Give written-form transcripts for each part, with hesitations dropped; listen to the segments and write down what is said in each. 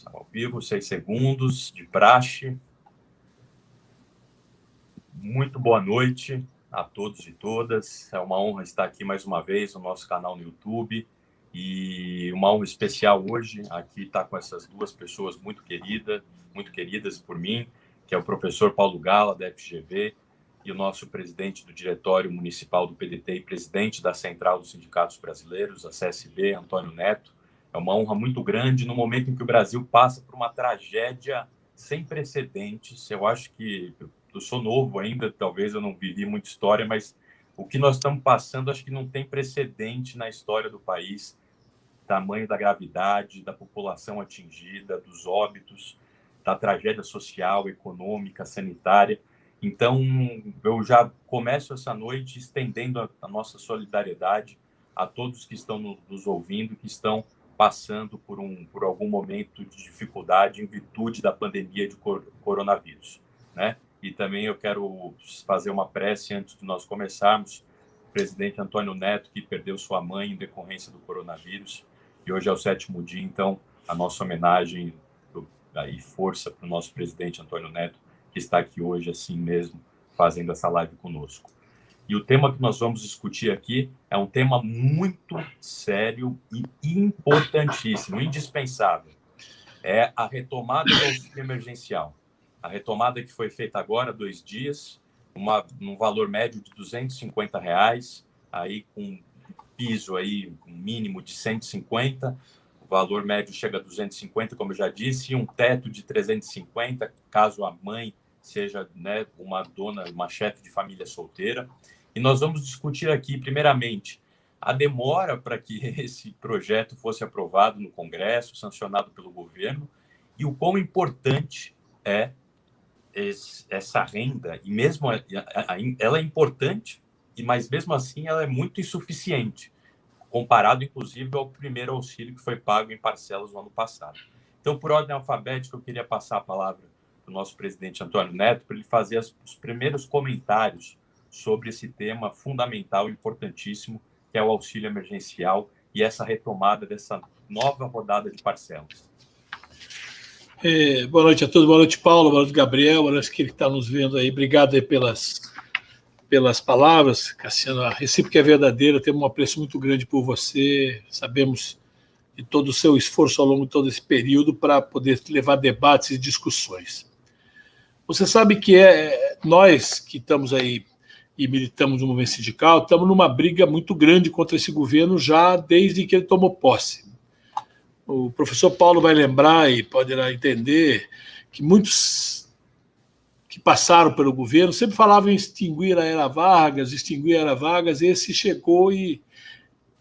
Ao vivo, 6 segundos, de praxe. Muito boa noite a todos e todas. É uma honra estar aqui mais uma vez no nosso canal no YouTube. E uma honra especial hoje, aqui estar com essas duas pessoas muito queridas por mim, que é o professor Paulo Gala, da FGV, e o nosso presidente do Diretório Municipal do PDT e presidente da Central dos Sindicatos Brasileiros, a CSB, Antônio Neto. É uma honra muito grande no momento em que o Brasil passa por uma tragédia sem precedentes. Eu acho que eu sou novo ainda, talvez eu não vivi muita história, mas o que nós estamos passando acho que não tem precedente na história do país. Tamanho da gravidade, da população atingida, dos óbitos, da tragédia social, econômica, sanitária. Então, eu já começo essa noite estendendo a nossa solidariedade a todos que estão nos ouvindo, que estão passando por algum momento de dificuldade em virtude da pandemia de coronavírus, né? E também eu quero fazer uma prece antes de nós começarmos. O presidente Antônio Neto, que perdeu sua mãe em decorrência do coronavírus, e hoje é o 7º dia, então a nossa homenagem e força para o nosso presidente Antônio Neto, que está aqui hoje assim mesmo, fazendo essa live conosco. E o tema que nós vamos discutir aqui é um tema muito sério e importantíssimo, indispensável. É a retomada do auxílio emergencial. A retomada que foi feita agora, 2 dias, num valor médio de R$250, aí com piso aí, um mínimo de 150, o valor médio chega a 250, como eu já disse, e um teto de 350, caso a mãe seja, né, uma chefe de família solteira. E nós vamos discutir aqui, primeiramente, a demora para que esse projeto fosse aprovado no Congresso, sancionado pelo governo, e o quão importante é essa renda, e mesmo ela é importante, mas mesmo assim ela é muito insuficiente, comparado inclusive ao primeiro auxílio que foi pago em parcelas no ano passado. Então, por ordem alfabética, eu queria passar a palavra para o nosso presidente Antônio Neto, para ele fazer os primeiros comentários sobre esse tema fundamental e importantíssimo, que é o auxílio emergencial e essa retomada dessa nova rodada de parcelas. Boa noite a todos, boa noite, Paulo, boa noite, Gabriel, boa noite, aquele que está nos vendo aí. Obrigado aí pelas palavras, Cassiano. A recíproca é verdadeira, temos um apreço muito grande por você, sabemos de todo o seu esforço ao longo de todo esse período para poder levar debates e discussões. Você sabe que nós que estamos aí e militamos no movimento sindical, estamos numa briga muito grande contra esse governo já desde que ele tomou posse. O professor Paulo vai lembrar e poderá entender que muitos que passaram pelo governo sempre falavam em extinguir a Era Vargas, esse chegou e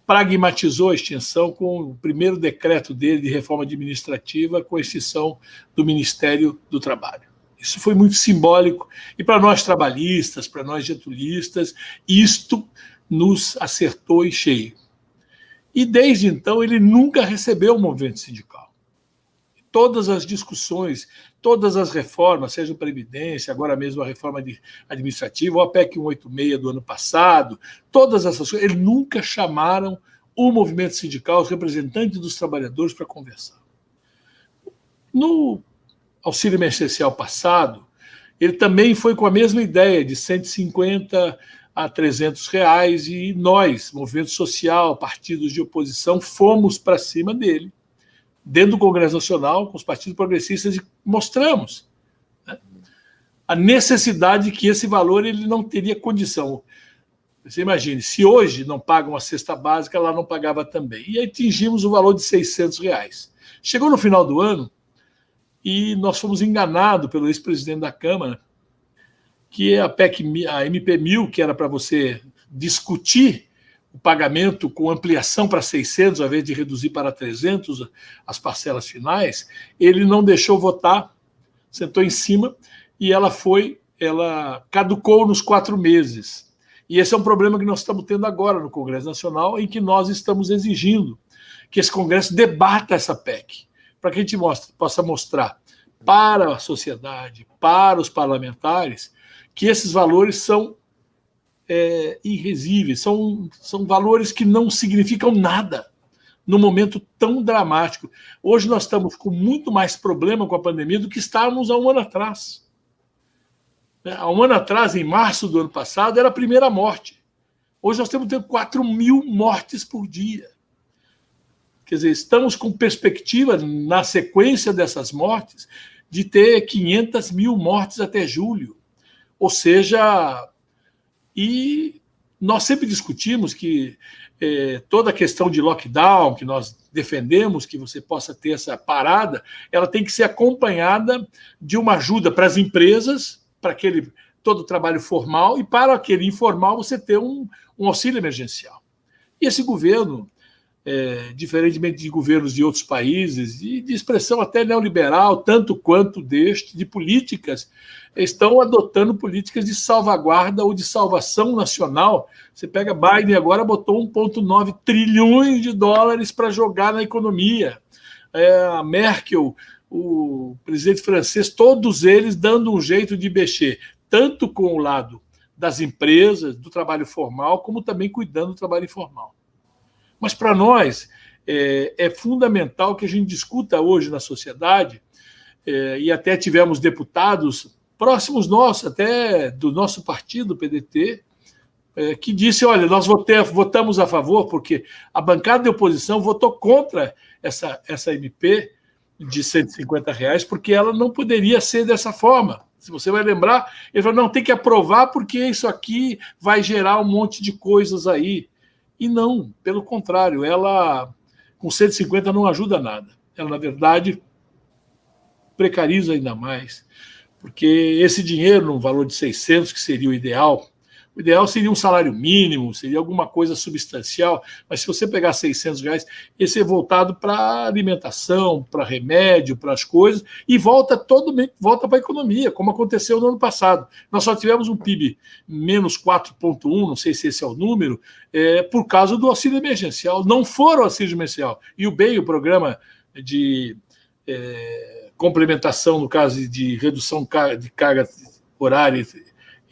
pragmatizou a extinção com o primeiro decreto dele de reforma administrativa, com a extinção do Ministério do Trabalho. Isso foi muito simbólico, e para nós trabalhistas, para nós getulistas, isto nos acertou em cheio. E desde então ele nunca recebeu o movimento sindical. Todas as discussões, todas as reformas, seja a Previdência, agora mesmo a reforma administrativa, ou a PEC 186 do ano passado, todas essas coisas, eles nunca chamaram o movimento sindical, os representantes dos trabalhadores, para conversar. No auxílio emergencial passado, ele também foi com a mesma ideia de 150 a R$300, e nós, movimento social, partidos de oposição, fomos para cima dele, dentro do Congresso Nacional, com os partidos progressistas, e mostramos, né, a necessidade de que esse valor ele não teria condição. Você imagine, se hoje não pagam a cesta básica, lá não pagava também. E atingimos o valor de R$600. Chegou no final do ano e nós fomos enganados pelo ex-presidente da Câmara, que é a MP 1000, que era para você discutir o pagamento com ampliação para 600, ao invés de reduzir para 300 as parcelas finais, ele não deixou votar, sentou em cima, e ela caducou nos 4 meses. E esse é um problema que nós estamos tendo agora no Congresso Nacional, em que nós estamos exigindo que esse Congresso debata essa PEC, para que a gente possa mostrar para a sociedade, para os parlamentares, que esses valores são irrisíveis, são valores que não significam nada. num momento tão dramático. Hoje nós estamos com muito mais problema com a pandemia do que estávamos há um ano atrás. Há um ano atrás, em março do ano passado, era a primeira morte. Hoje nós temos 4.000 mortes por dia. Quer dizer, estamos com perspectiva, na sequência dessas mortes, de ter 500.000 mortes até julho. Ou seja, e nós sempre discutimos que toda a questão de lockdown, que nós defendemos que você possa ter essa parada, ela tem que ser acompanhada de uma ajuda para as empresas, para todo o trabalho formal, e para aquele informal você ter um auxílio emergencial. E esse governo, diferentemente de governos de outros países, de expressão até neoliberal, tanto quanto de políticas, estão adotando políticas de salvaguarda ou de salvação nacional. Você pega Biden agora, botou 1,9 trilhões de dólares para jogar na economia. A Merkel, o presidente francês, todos eles dando um jeito de mexer, tanto com o lado das empresas, do trabalho formal, como também cuidando do trabalho informal. Mas para nós é fundamental que a gente discuta hoje na sociedade, e até tivemos deputados próximos nossos, até do nosso partido, o PDT, que disse, olha, nós votamos a favor, porque a bancada de oposição votou contra essa MP de R$150, porque ela não poderia ser dessa forma. Se você vai lembrar, ele falou, não, tem que aprovar porque isso aqui vai gerar um monte de coisas aí. E não, pelo contrário, ela com 150 não ajuda nada. Ela, na verdade, precariza ainda mais, porque esse dinheiro, no valor de 600, que seria o ideal seria um salário mínimo, seria alguma coisa substancial, mas se você pegar R$600, esse é voltado para alimentação, para remédio, para as coisas, e volta para a economia, como aconteceu no ano passado. Nós só tivemos um PIB menos 4,1, não sei se esse é o número, por causa do auxílio emergencial. Não foram auxílio emergencial. E o programa de complementação, no caso de redução de carga horária,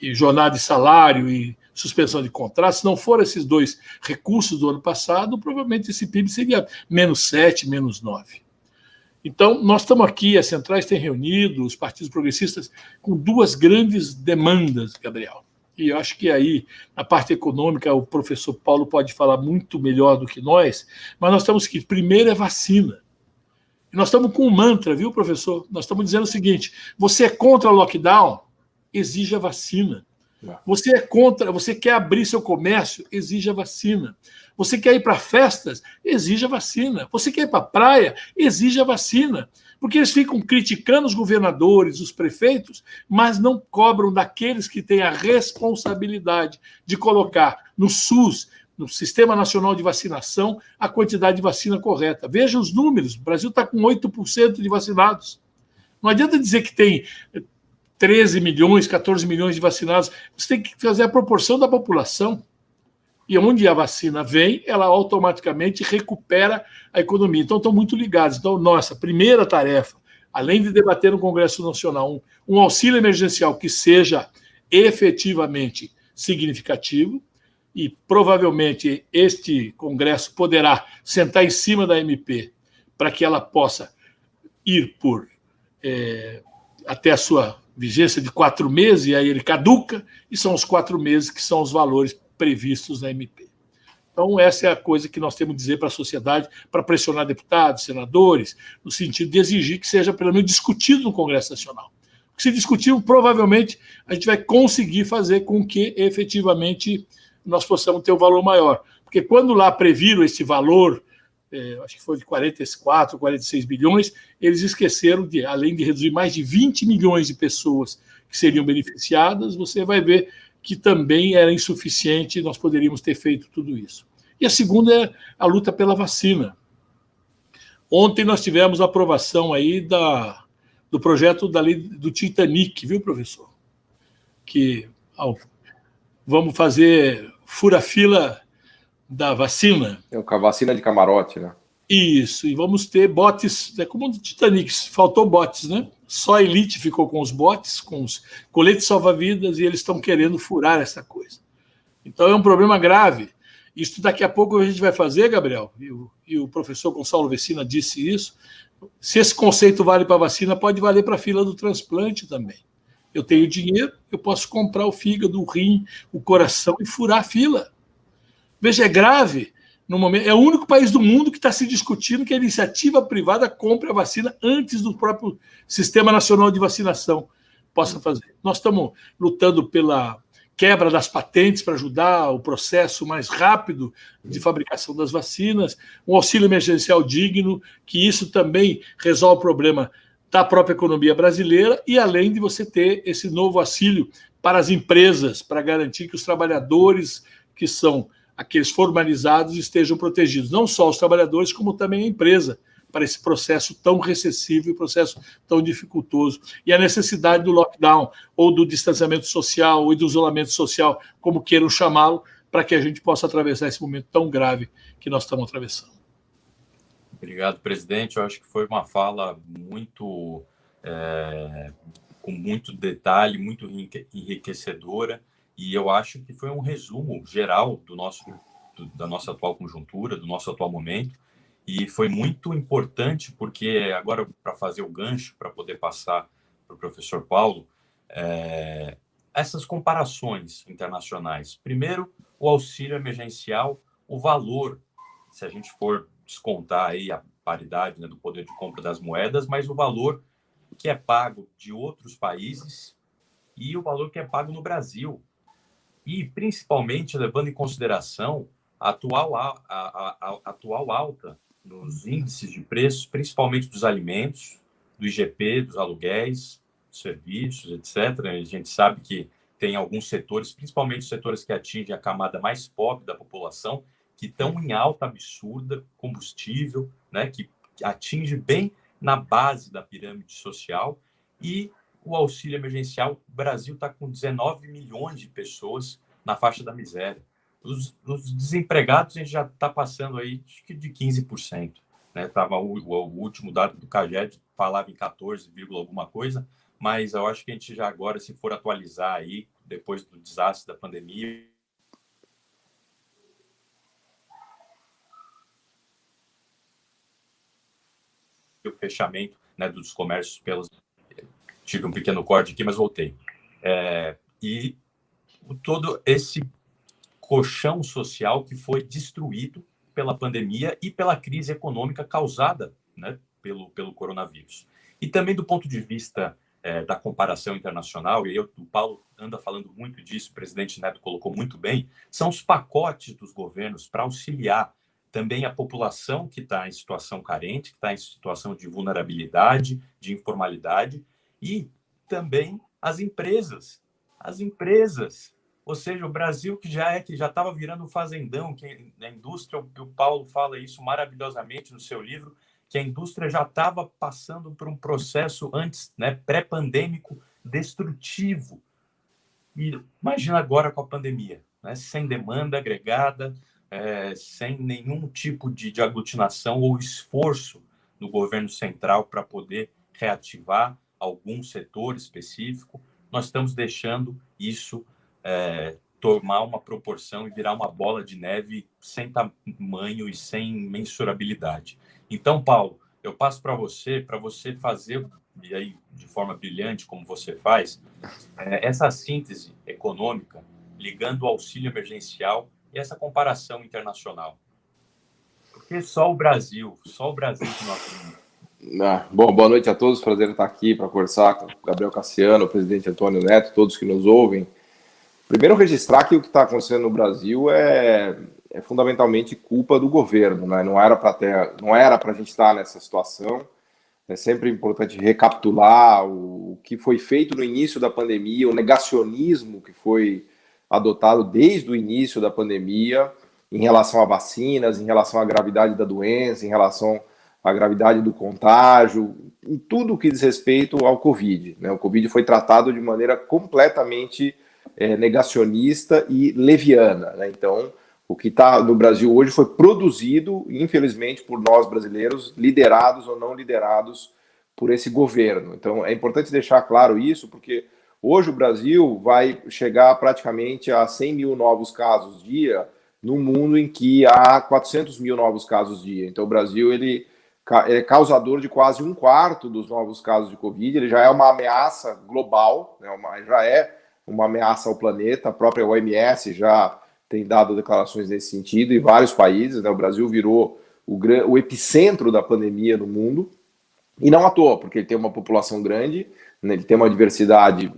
e jornada de salário e suspensão de contratos, se não foram esses dois recursos do ano passado, provavelmente esse PIB seria menos 7, menos 9. Então, nós estamos aqui, as centrais têm reunido, os partidos progressistas, com duas grandes demandas, Gabriel. E eu acho que aí, na parte econômica, o professor Paulo pode falar muito melhor do que nós, mas nós estamos aqui, primeiro é vacina. E nós estamos com um mantra, viu, professor? Nós estamos dizendo o seguinte, você é contra o lockdown? Exija vacina. Você é contra, você quer abrir seu comércio? Exija vacina. Você quer ir para festas? Exija vacina. Você quer ir para a praia? Exija vacina. Porque eles ficam criticando os governadores, os prefeitos, mas não cobram daqueles que têm a responsabilidade de colocar no SUS, no Sistema Nacional de Vacinação, a quantidade de vacina correta. Veja os números. O Brasil está com 8% de vacinados. Não adianta dizer que tem 13 milhões, 14 milhões de vacinados, você tem que fazer a proporção da população. E onde a vacina vem, ela automaticamente recupera a economia. Então, estão muito ligados. Então, nossa primeira tarefa, além de debater no Congresso Nacional um auxílio emergencial que seja efetivamente significativo, e provavelmente este Congresso poderá sentar em cima da MP para que ela possa ir por até a sua vigência de 4 meses, e aí ele caduca, e são os 4 meses que são os valores previstos na MP. Então, essa é a coisa que nós temos que dizer para a sociedade, para pressionar deputados, senadores, no sentido de exigir que seja, pelo menos, discutido no Congresso Nacional. Porque se discutir, provavelmente, a gente vai conseguir fazer com que, efetivamente, nós possamos ter um valor maior. Porque quando lá previram esse valor, acho que foi de 44, 46 bilhões, eles esqueceram de, além de reduzir mais de 20 milhões de pessoas que seriam beneficiadas, você vai ver que também era insuficiente, nós poderíamos ter feito tudo isso. E a segunda é a luta pela vacina. Ontem nós tivemos a aprovação aí do projeto da lei do Titanic, viu, professor? Que vamos fazer fura-fila da vacina. Com a vacina de camarote, né? Isso, e vamos ter botes, como no Titanic, faltou botes, né? Só a elite ficou com os botes, com os coletes salva-vidas, e eles estão querendo furar essa coisa. Então é um problema grave. Isso daqui a pouco a gente vai fazer, Gabriel, e o professor Gonçalo Vecina disse isso. Se esse conceito vale para a vacina, pode valer para a fila do transplante também. Eu tenho dinheiro, eu posso comprar o fígado, o rim, o coração e furar a fila. Veja, é grave. No momento, é o único país do mundo que está se discutindo que a iniciativa privada compre a vacina antes do próprio Sistema Nacional de Vacinação possa fazer. Nós estamos lutando pela quebra das patentes para ajudar o processo mais rápido de fabricação das vacinas, um auxílio emergencial digno, que isso também resolve o problema da própria economia brasileira, e além de você ter esse novo auxílio para as empresas, para garantir que os trabalhadores que são aqueles formalizados estejam protegidos, não só os trabalhadores, como também a empresa, para esse processo tão recessivo e processo tão dificultoso. E a necessidade do lockdown, ou do distanciamento social, ou do isolamento social, como queiram chamá-lo, para que a gente possa atravessar esse momento tão grave que nós estamos atravessando. Obrigado, presidente. Eu acho que foi uma fala muito, com muito detalhe, muito enriquecedora, e eu acho que foi um resumo geral da nossa atual conjuntura, do nosso atual momento, e foi muito importante porque, agora, para fazer o gancho, para poder passar para o professor Paulo, essas comparações internacionais. Primeiro, o auxílio emergencial, o valor, se a gente for descontar aí a paridade, né, do poder de compra das moedas, mas o valor que é pago de outros países e o valor que é pago no Brasil. E, principalmente, levando em consideração a atual alta nos índices de preços, principalmente dos alimentos, do IGP, dos aluguéis, dos serviços, etc. A gente sabe que tem alguns setores, principalmente os setores que atingem a camada mais pobre da população, que estão em alta absurda, combustível, né, que atinge bem na base da pirâmide social, e o auxílio emergencial, o Brasil está com 19 milhões de pessoas na faixa da miséria. Os desempregados, a gente já está passando aí de 15%. Né? O último dado do CAGED falava em 14, alguma coisa, mas eu acho que a gente já agora, se for atualizar aí, depois do desastre da pandemia, o fechamento, né, dos comércios tive um pequeno corte aqui, mas voltei. E todo esse colchão social que foi destruído pela pandemia e pela crise econômica causada, né, pelo coronavírus. E também do ponto de vista da comparação internacional, e o Paulo anda falando muito disso, o presidente Neto colocou muito bem, são os pacotes dos governos para auxiliar também a população que está em situação carente, que está em situação de vulnerabilidade, de informalidade, e também as empresas. As empresas. Ou seja, o Brasil que já estava virando um fazendão, que a indústria, o Paulo fala isso maravilhosamente no seu livro, que a indústria já estava passando por um processo antes, né, pré-pandêmico, destrutivo. E imagina agora com a pandemia, né, sem demanda agregada, sem nenhum tipo de aglutinação ou esforço no governo central para poder reativar algum setor específico, nós estamos deixando isso tomar uma proporção e virar uma bola de neve sem tamanho e sem mensurabilidade. Então, Paulo, eu passo para você fazer, e aí de forma brilhante, como você faz, essa síntese econômica, ligando o auxílio emergencial e essa comparação internacional. Porque só o Brasil que nós temos. Bom, boa noite a todos, prazer estar aqui para conversar com o Gabriel Cassiano, o presidente Antônio Neto, todos que nos ouvem. Primeiro, registrar que o que está acontecendo no Brasil é fundamentalmente culpa do governo, né? Não era para a gente estar nessa situação. É sempre importante recapitular o que foi feito no início da pandemia, o negacionismo que foi adotado desde o início da pandemia em relação a vacinas, em relação à gravidade da doença, em relação à gravidade do contágio, em tudo que diz respeito ao Covid, né? O Covid foi tratado de maneira completamente negacionista e leviana, né? Então, o que está no Brasil hoje foi produzido, infelizmente, por nós brasileiros, liderados ou não liderados por esse governo. Então, é importante deixar claro isso, porque hoje o Brasil vai chegar praticamente a 100 mil novos casos dia num mundo em que há 400 mil novos casos dia. Então, o Brasil ele é causador de quase 1/4 dos novos casos de Covid. Ele já é uma ameaça global, né? Já é uma ameaça ao planeta. A própria OMS já tem dado declarações nesse sentido em vários países, né? O Brasil virou o epicentro da pandemia no mundo, e não à toa, porque ele tem uma população grande, né? Ele tem uma diversidade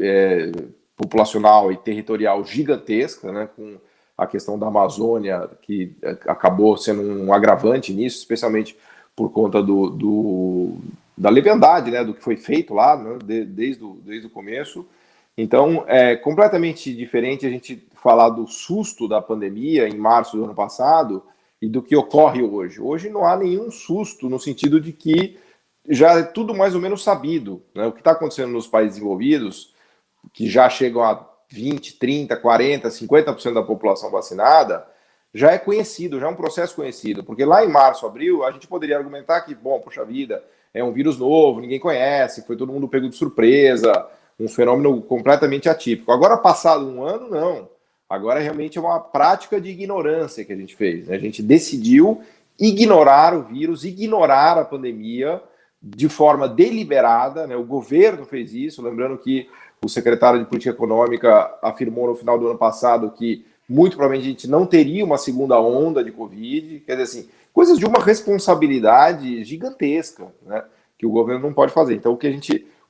populacional e territorial gigantesca, né? Com a questão da Amazônia, que acabou sendo um agravante nisso, especialmente por conta da leviandade, né? Do que foi feito lá, né? Desde o começo. Então, é completamente diferente a gente falar do susto da pandemia em março do ano passado e do que ocorre hoje. Hoje não há nenhum susto no sentido de que já é tudo mais ou menos sabido, né? O que está acontecendo nos países desenvolvidos, que já chegam a 20, 30, 40, 50% da população vacinada, já é conhecido, já é um processo conhecido. Porque lá em março, abril, a gente poderia argumentar que, bom, poxa vida, é um vírus novo, ninguém conhece, foi todo mundo pego de surpresa, um fenômeno completamente atípico. Agora, passado um ano, não. Agora, realmente é uma prática de ignorância que a gente fez, né? A gente decidiu ignorar o vírus, ignorar a pandemia de forma deliberada, né? O governo fez isso, lembrando que o secretário de Política Econômica afirmou no final do ano passado que muito provavelmente a gente não teria uma segunda onda de Covid, quer dizer assim, coisas de uma responsabilidade gigantesca, né? Que o governo não pode fazer. Então,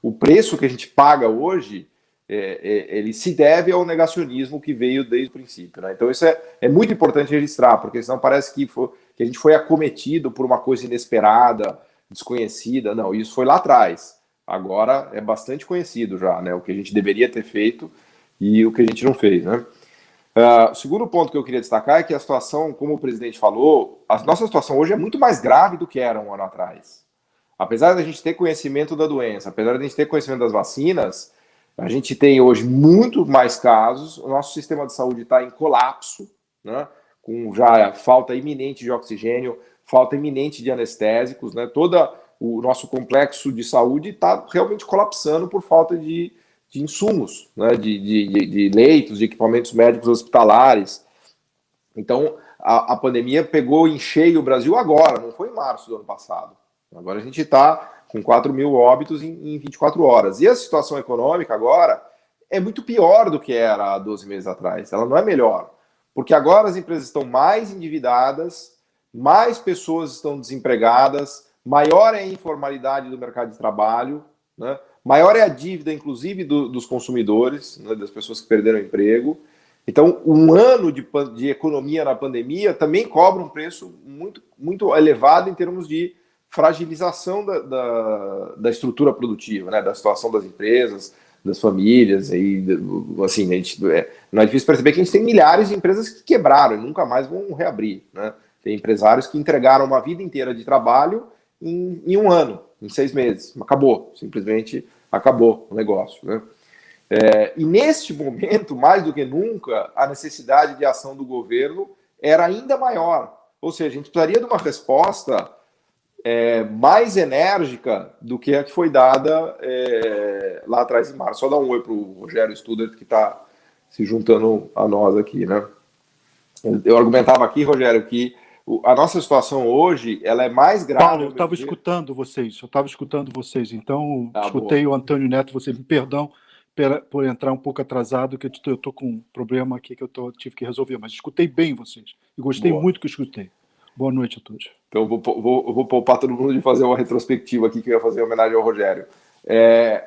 o preço que a gente paga hoje, ele se deve ao negacionismo que veio desde o princípio, né? Então isso é muito importante registrar, porque senão parece que a gente foi acometido por uma coisa inesperada, desconhecida. Não, isso foi lá atrás. Agora é bastante conhecido já, né? O que a gente deveria ter feito e o que a gente não fez, né? O segundo ponto que eu queria destacar é que a situação, como o presidente falou, a nossa situação hoje é muito mais grave do que era um ano atrás. Apesar da gente ter conhecimento da doença, apesar da gente ter conhecimento das vacinas, a gente tem hoje muito mais casos, o nosso sistema de saúde está em colapso, né? Com já falta iminente de oxigênio, falta iminente de anestésicos, né? Todo o nosso complexo de saúde está realmente colapsando por falta de insumos, né? De leitos, de equipamentos médicos hospitalares. Então, a pandemia pegou em cheio o Brasil agora, não foi em março do ano passado. Agora a gente está com 4 mil óbitos em 24 horas. E a situação econômica agora é muito pior do que era há 12 meses atrás. Ela não é melhor. Porque agora as empresas estão mais endividadas, mais pessoas estão desempregadas, maior é a informalidade do mercado de trabalho, né? Maior é a dívida, inclusive, dos consumidores, né? Das pessoas que perderam o emprego. Então, um ano de economia na pandemia também cobra um preço muito, muito elevado em termos de fragilização da estrutura produtiva, né, da situação das empresas, das famílias, e assim, não é difícil perceber que a gente tem milhares de empresas que quebraram e nunca mais vão reabrir, né? Tem empresários que entregaram uma vida inteira de trabalho em um ano, em 6 meses, acabou, simplesmente acabou o negócio, né? E neste momento, mais do que nunca, a necessidade de ação do governo era ainda maior, ou seja, a gente precisaria de uma resposta mais enérgica do que a que foi dada lá atrás em março. Só dar um oi para o Rogério Studert, que está se juntando a nós aqui, né? Eu argumentava aqui, Rogério, que a nossa situação hoje ela é mais grave. Paulo, eu estava escutando vocês, então escutei boa. O Antônio Neto, você me perdão por entrar um pouco atrasado, que eu estou com um problema aqui que eu tive que resolver, mas escutei bem vocês, e gostei muito que eu escutei. Boa noite a todos. Então, vou poupar todo mundo de fazer uma retrospectiva aqui, que eu ia fazer em homenagem ao Rogério.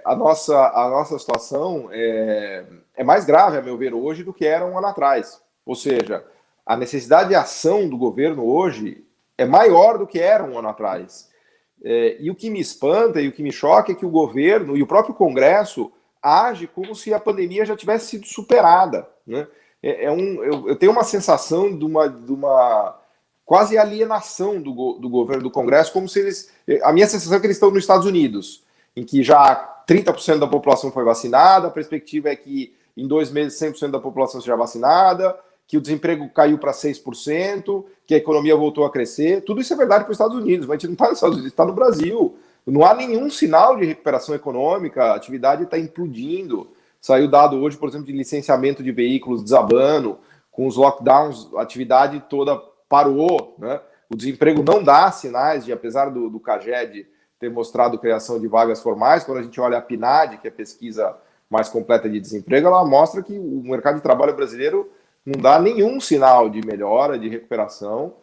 A nossa situação é mais grave, a meu ver, hoje do que era um ano atrás. Ou seja, a necessidade de ação do governo hoje é maior do que era um ano atrás. E o que me espanta e o que me choca é que o governo e o próprio Congresso age como se a pandemia já tivesse sido superada, né? Eu tenho uma sensação de uma quase alienação do governo, do Congresso, como se eles... A minha sensação é que eles estão nos Estados Unidos, em que já 30% da população foi vacinada, a perspectiva é que em 2 meses 100% da população seja vacinada, que o desemprego caiu para 6%, que a economia voltou a crescer. Tudo isso é verdade para os Estados Unidos, mas a gente não está nos Estados Unidos, está no Brasil. Não há nenhum sinal de recuperação econômica, a atividade está implodindo. Saiu dado hoje, por exemplo, de licenciamento de veículos desabando, com os lockdowns, a atividade toda parou, né? O desemprego não dá sinais de, apesar do CAGED ter mostrado criação de vagas formais, quando a gente olha a PNAD, que é a pesquisa mais completa de desemprego, ela mostra que o mercado de trabalho brasileiro não dá nenhum sinal de melhora, de recuperação.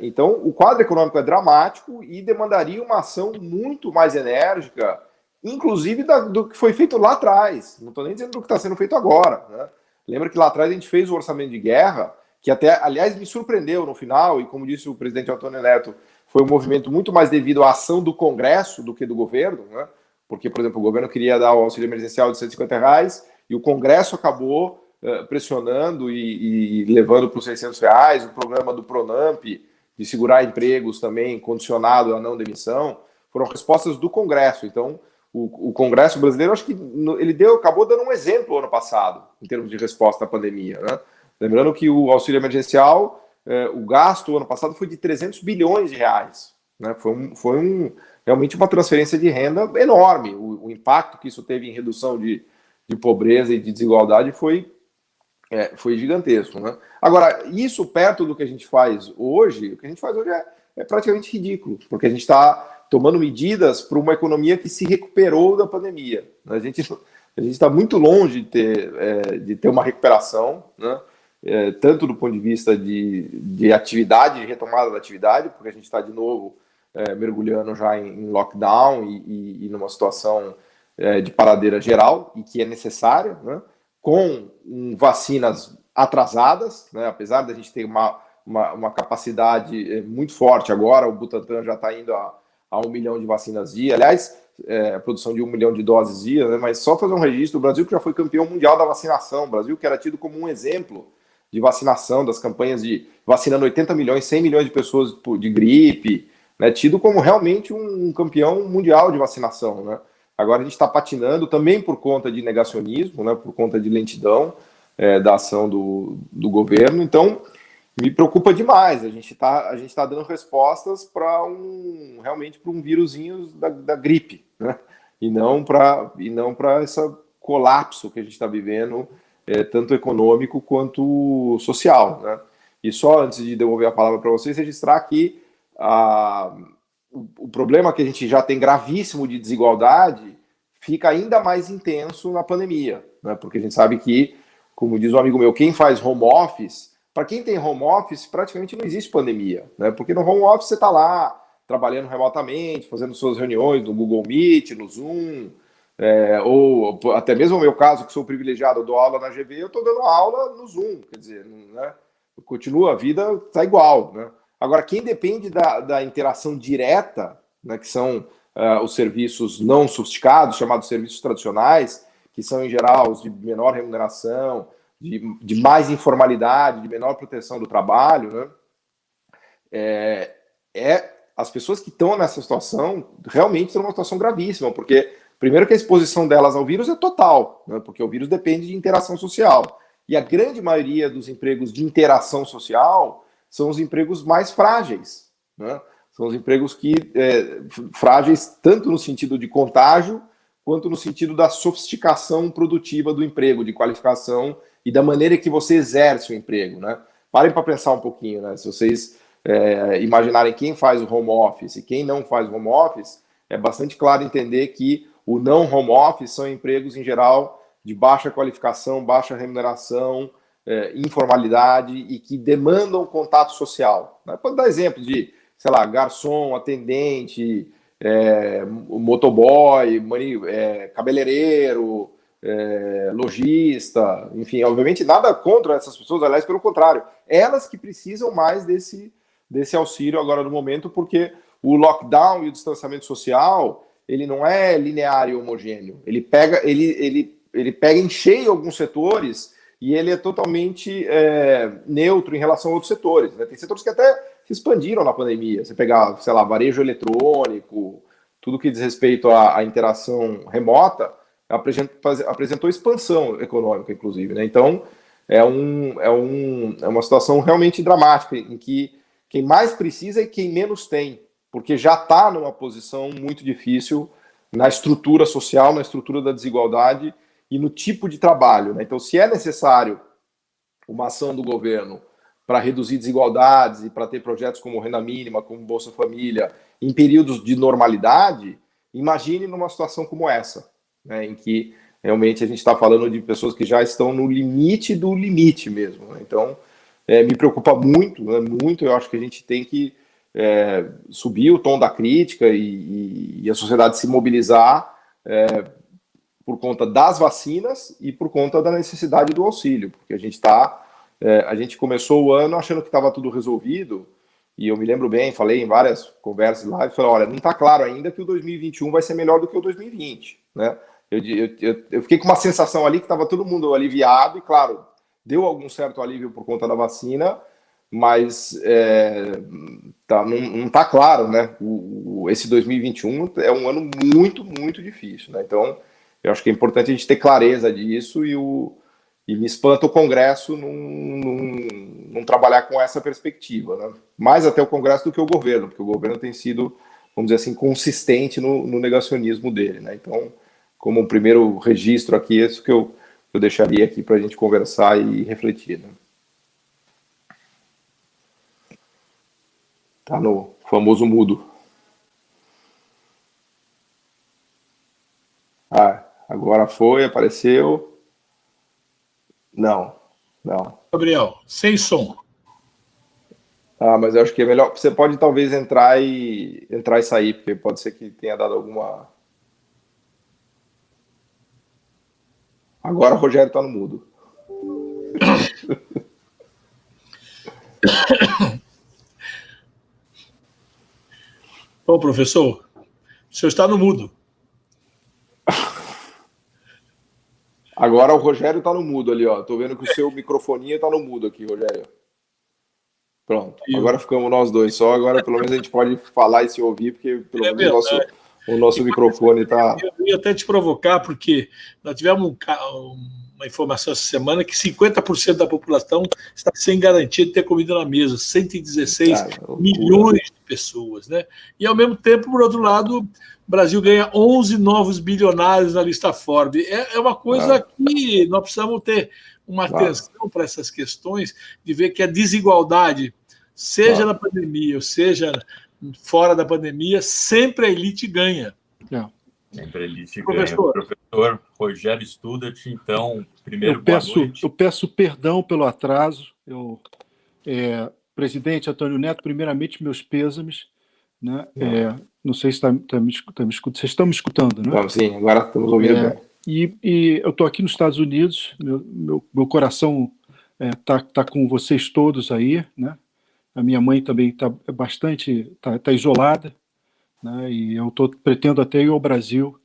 Então, o quadro econômico é dramático e demandaria uma ação muito mais enérgica, inclusive do que foi feito lá atrás. Não estou nem dizendo do que está sendo feito agora, né? Lembra que lá atrás a gente fez o orçamento de guerra, que até, aliás, me surpreendeu no final, e como disse o presidente Antônio Neto, foi um movimento muito mais devido à ação do Congresso do que do governo, né? Porque, por exemplo, o governo queria dar o auxílio emergencial de R$150 e o Congresso acabou pressionando e levando para os R$600, o programa do Pronamp, de segurar empregos também, condicionado à não demissão, foram respostas do Congresso. Então, o Congresso brasileiro, acho que ele acabou dando um exemplo ano passado, em termos de resposta à pandemia, né? Lembrando que o auxílio emergencial, o gasto ano passado foi de R$300 bilhões, né? Foi realmente uma transferência de renda enorme. O impacto que isso teve em redução de pobreza e de desigualdade foi gigantesco, né? Agora, isso perto do que a gente faz hoje, o que a gente faz hoje é praticamente ridículo, porque a gente está tomando medidas para uma economia que se recuperou da pandemia. A gente está muito longe de ter uma recuperação, né? Tanto do ponto de vista de atividade, de retomada da atividade, porque a gente está de novo mergulhando já em lockdown e numa situação de paradeira geral, e que é necessária, né? Com vacinas atrasadas, né? Apesar da gente ter uma capacidade muito forte agora, o Butantan já está indo a 1 milhão de vacinas dia, aliás, a produção de 1 milhão de doses dia, né? Mas só fazer um registro, o Brasil que já foi campeão mundial da vacinação, o Brasil que era tido como um exemplo de vacinação, das campanhas de vacinando 80 milhões, 100 milhões de pessoas de gripe, né? Tido como realmente um campeão mundial de vacinação, né? Agora a gente está patinando também por conta de negacionismo, né? Por conta de lentidão da ação do governo. Então, me preocupa demais. A gente tá dando respostas realmente para um vírusinho da gripe, né? E não para esse colapso que a gente está vivendo, tanto econômico quanto social, né? E só antes de devolver a palavra para vocês, registrar que o problema que a gente já tem gravíssimo de desigualdade fica ainda mais intenso na pandemia, né? Porque a gente sabe que, como diz um amigo meu, quem faz home office, para quem tem home office, praticamente não existe pandemia, né? Porque no home office você está lá, trabalhando remotamente, fazendo suas reuniões no Google Meet, no Zoom, ou até mesmo no meu caso, que sou privilegiado, eu dou aula na GV, eu estou dando aula no Zoom, quer dizer, né? Continua, a vida está igual, né? Agora, quem depende da interação direta, né, que são os serviços não sofisticados, chamados serviços tradicionais, que são, em geral, os de menor remuneração, de mais informalidade, de menor proteção do trabalho, né? As pessoas que estão nessa situação realmente estão numa situação gravíssima, porque, primeiro, que a exposição delas ao vírus é total, né, porque o vírus depende de interação social. E a grande maioria dos empregos de interação social são os empregos mais frágeis, né? São os empregos frágeis tanto no sentido de contágio, quanto no sentido da sofisticação produtiva do emprego, de qualificação e da maneira que você exerce o emprego, né? Parem para pensar um pouquinho, né? Se vocês imaginarem quem faz o home office e quem não faz home office, é bastante claro entender que o não home office são empregos, em geral, de baixa qualificação, baixa remuneração, informalidade e que demandam contato social. Pode dar exemplo de, sei lá, garçom, atendente, motoboy, cabeleireiro, lojista, enfim, obviamente nada contra essas pessoas, aliás, pelo contrário, elas que precisam mais desse auxílio agora no momento, porque o lockdown e o distanciamento social, ele não é linear e homogêneo, ele pega em cheio alguns setores e ele é totalmente neutro em relação a outros setores, né? Tem setores que até se expandiram na pandemia. Você pegar, sei lá, varejo eletrônico, tudo que diz respeito à interação remota, apresentou expansão econômica, inclusive, né? Então, é uma situação realmente dramática, em que quem mais precisa é quem menos tem, porque já está numa posição muito difícil na estrutura social, na estrutura da desigualdade e no tipo de trabalho, né? Então, se é necessário uma ação do governo para reduzir desigualdades e para ter projetos como renda mínima, como Bolsa Família, em períodos de normalidade, imagine numa situação como essa, né, em que realmente a gente está falando de pessoas que já estão no limite do limite mesmo. Né? Então, me preocupa muito, né, muito. Eu acho que a gente tem que subir o tom da crítica e a sociedade se mobilizar por conta das vacinas e por conta da necessidade do auxílio, porque a gente começou o ano achando que estava tudo resolvido, e eu me lembro bem, falei em várias conversas lá, e falei, olha, não está claro ainda que o 2021 vai ser melhor do que o 2020, né? Eu fiquei com uma sensação ali que estava todo mundo aliviado, e claro, deu algum certo alívio por conta da vacina, mas não está claro, né? Esse 2021 é um ano muito, muito difícil, né? Então, eu acho que é importante a gente ter clareza disso e me espanta o Congresso não trabalhar com essa perspectiva, né? Mais até o Congresso do que o governo, porque o governo tem sido, vamos dizer assim, consistente no negacionismo dele, né? Então, como um primeiro registro aqui, isso que eu deixaria aqui para a gente conversar e refletir, né? Tá no famoso mudo. Agora foi, apareceu. Não. Gabriel, sem som. Mas eu acho que é melhor. Você pode talvez entrar e sair, porque pode ser que tenha dado alguma. Agora o Rogério está no mudo. Bom, professor, o senhor está no mudo. Agora o Rogério está no mudo ali, ó. Estou vendo que o seu microfoninho está no mudo aqui, Rogério. Pronto. Agora ficamos nós dois só. Agora pelo menos a gente pode falar e se ouvir, porque pelo menos o nosso microfone está. Eu ia até te provocar, porque nós tivemos uma informação essa semana que 50% da população está sem garantia de ter comida na mesa, 116 milhões de pessoas, né? E ao mesmo tempo, por outro lado, o Brasil ganha 11 novos bilionários na lista Forbes. É uma coisa que nós precisamos ter uma atenção para essas questões, de ver que a desigualdade, seja na pandemia ou seja fora da pandemia, sempre a elite ganha. Sempre a elite ganha. Professor Rogério Studart, então, primeiro, boa noite. Eu peço perdão pelo atraso. Presidente Antônio Neto, primeiramente, meus pêsames. Né? Não sei se vocês estão me escutando, né? Sim, agora estamos ouvindo. E eu estou aqui nos Estados Unidos, meu coração tá com vocês todos aí, né? A minha mãe também está isolada, né? E eu pretendo até ir ao Brasil.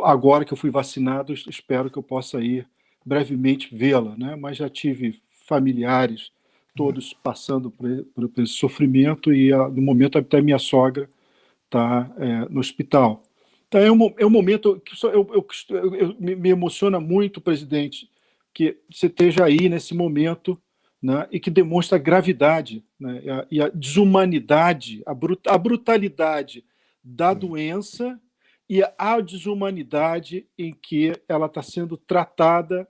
Agora que eu fui vacinado, espero que eu possa ir brevemente vê-la, né? Mas já tive familiares todos passando por esse sofrimento e no momento até minha sogra está no hospital. Então é um momento que me emociona muito, presidente, que você esteja aí nesse momento, né, e que demonstra a gravidade, né, e a desumanidade, a brutalidade da doença e a desumanidade em que ela está sendo tratada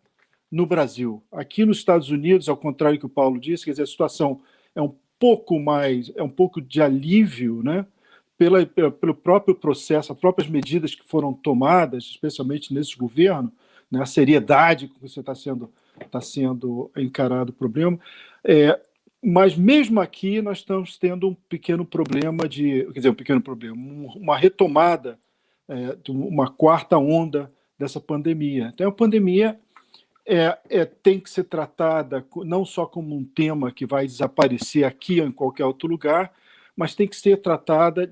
no Brasil. Aqui nos Estados Unidos, ao contrário do que o Paulo disse, quer dizer, a situação é um pouco de alívio, né, pelo próprio processo, as próprias medidas que foram tomadas, especialmente nesse governo, né, a seriedade com que você está sendo encarado o problema. Mas mesmo aqui nós estamos tendo um pequeno problema uma retomada de uma quarta onda dessa pandemia. Então a pandemia tem que ser tratada não só como um tema que vai desaparecer aqui ou em qualquer outro lugar, mas tem que ser tratada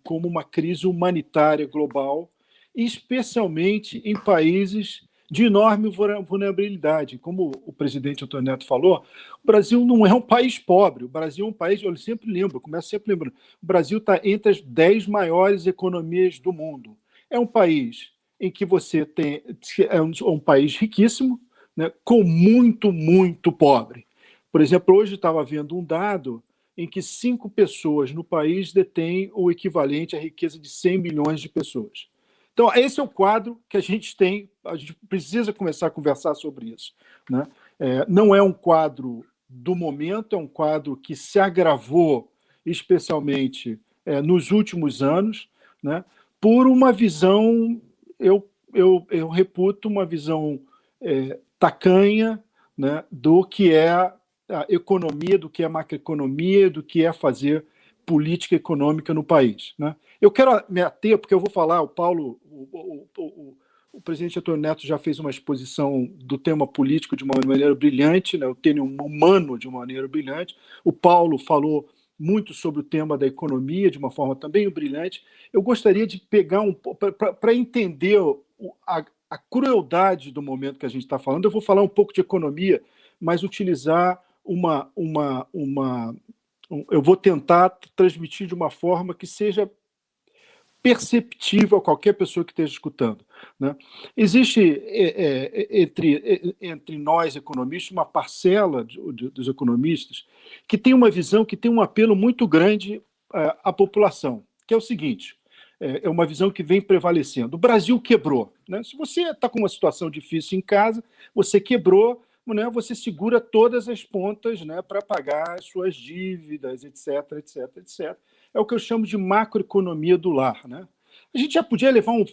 como uma crise humanitária global, especialmente em países de enorme vulnerabilidade. Como o presidente Antônio Neto falou, o Brasil não é um país pobre, o Brasil é um país, eu sempre lembro, começo sempre lembrando, o Brasil está entre as 10 maiores economias do mundo. É um país em que você é um país riquíssimo, né, com muito, muito pobre. Por exemplo, hoje estava vendo um dado em que 5 pessoas no país detêm o equivalente à riqueza de 100 milhões de pessoas. Então, esse é o quadro que a gente precisa começar a conversar sobre isso, né? Não é um quadro do momento, é um quadro que se agravou especialmente nos últimos anos, né? Por uma visão, eu reputo uma visão tacanha, né, do que é a economia, do que é macroeconomia, do que é fazer política econômica no país, né? Eu quero me ater, porque eu vou falar, o Paulo, o presidente Antônio Neto já fez uma exposição do tema político de uma maneira brilhante, né? O tema humano de uma maneira brilhante. O Paulo falou muito sobre o tema da economia de uma forma também brilhante. Eu gostaria de pegar para entender a crueldade do momento que a gente está falando. Eu vou falar um pouco de economia, mas utilizar eu vou tentar transmitir de uma forma que seja perceptível a qualquer pessoa que esteja escutando, né? Existe entre nós economistas uma parcela dos economistas que tem uma visão, que tem um apelo muito grande à população, que é o seguinte: é uma visão que vem prevalecendo. O Brasil quebrou, né? Se você está com uma situação difícil em casa, você quebrou, né? Você segura todas as pontas, né, para pagar as suas dívidas, etc, etc, etc. É o que eu chamo de macroeconomia do lar, né? A gente já podia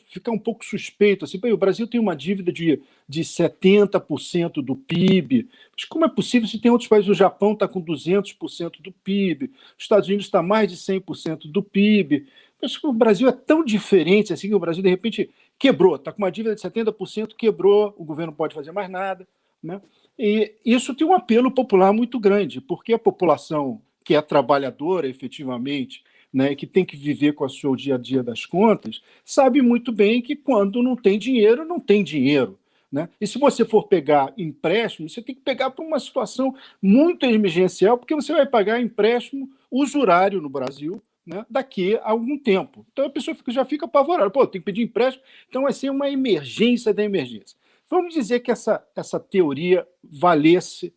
ficar um pouco suspeito, assim, bem, o Brasil tem uma dívida de 70% do PIB, mas como é possível se tem outros países? O Japão está com 200% do PIB, os Estados Unidos está mais de 100% do PIB, mas o Brasil é tão diferente assim que o Brasil, de repente, quebrou, está com uma dívida de 70%, quebrou, o governo não pode fazer mais nada, né? E isso tem um apelo popular muito grande, porque a população que é trabalhadora, efetivamente, né, que tem que viver com o seu dia a dia das contas, sabe muito bem que quando não tem dinheiro, não tem dinheiro, né? E se você for pegar empréstimo, você tem que pegar para uma situação muito emergencial, porque você vai pagar empréstimo usurário no Brasil, né, daqui a algum tempo. Então a pessoa já fica apavorada. Pô, tem que pedir empréstimo, então vai ser uma emergência da emergência. Vamos dizer que essa teoria valesse,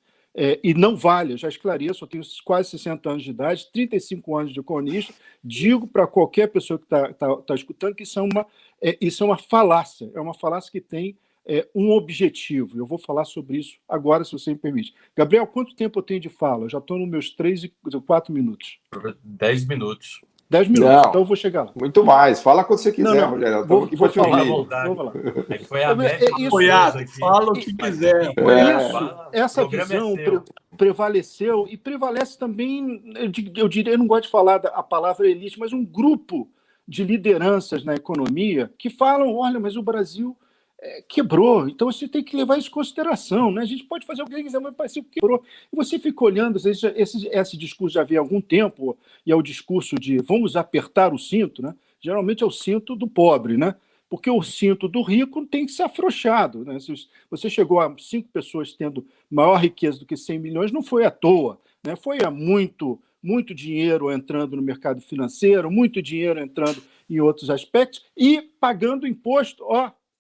e não vale, eu já esclareço, eu tenho quase 60 anos de idade, 35 anos de economista, digo para qualquer pessoa que está escutando que isso é uma falácia que tem um objetivo. Eu vou falar sobre isso agora, se você me permite. Gabriel, quanto tempo eu tenho de fala? Eu já estou nos meus 4 minutos. 10 minutos. 10 minutos, não, então eu vou chegar lá. Muito mais. Fala quando você quiser, Rogério. Vou falar. É que foi a média apoiado. Fala o que quiser. Essa visão prevaleceu e prevalece também, eu diria, eu não gosto de falar a palavra elite, mas um grupo de lideranças na economia que falam, olha, mas o Brasil quebrou, então você tem que levar isso em consideração, né? A gente pode fazer o que quiser, mas parece que quebrou. E você fica olhando, esse discurso já vem há algum tempo, e é o discurso de vamos apertar o cinto, né? Geralmente é o cinto do pobre, né? Porque o cinto do rico tem que ser afrouxado, né? Se você chegou a 5 pessoas tendo maior riqueza do que 100 milhões, não foi à toa, né? Foi a muito dinheiro entrando no mercado financeiro, muito dinheiro entrando em outros aspectos e pagando imposto,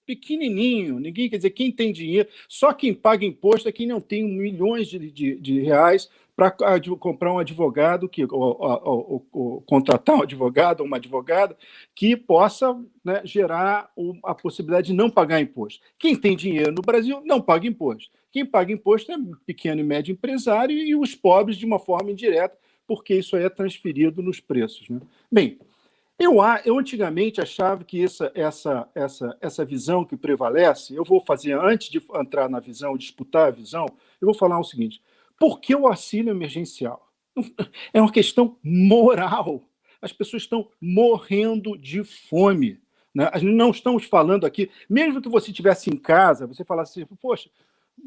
pequenininho. Ninguém, quer dizer, quem tem dinheiro, só quem paga imposto é quem não tem milhões de reais para comprar um advogado, ou contratar um advogado ou uma advogada que possa, né, gerar a possibilidade de não pagar imposto. Quem tem dinheiro no Brasil não paga imposto. Quem paga imposto é pequeno e médio empresário e os pobres de uma forma indireta, porque isso aí é transferido nos preços, né? Bem, eu antigamente achava que essa visão que prevalece, eu vou fazer, antes de entrar na visão, disputar a visão, eu vou falar o seguinte: por que o auxílio emergencial? É uma questão moral. As pessoas estão morrendo de fome, né? Não estamos falando aqui, mesmo que você estivesse em casa, você falasse assim, poxa,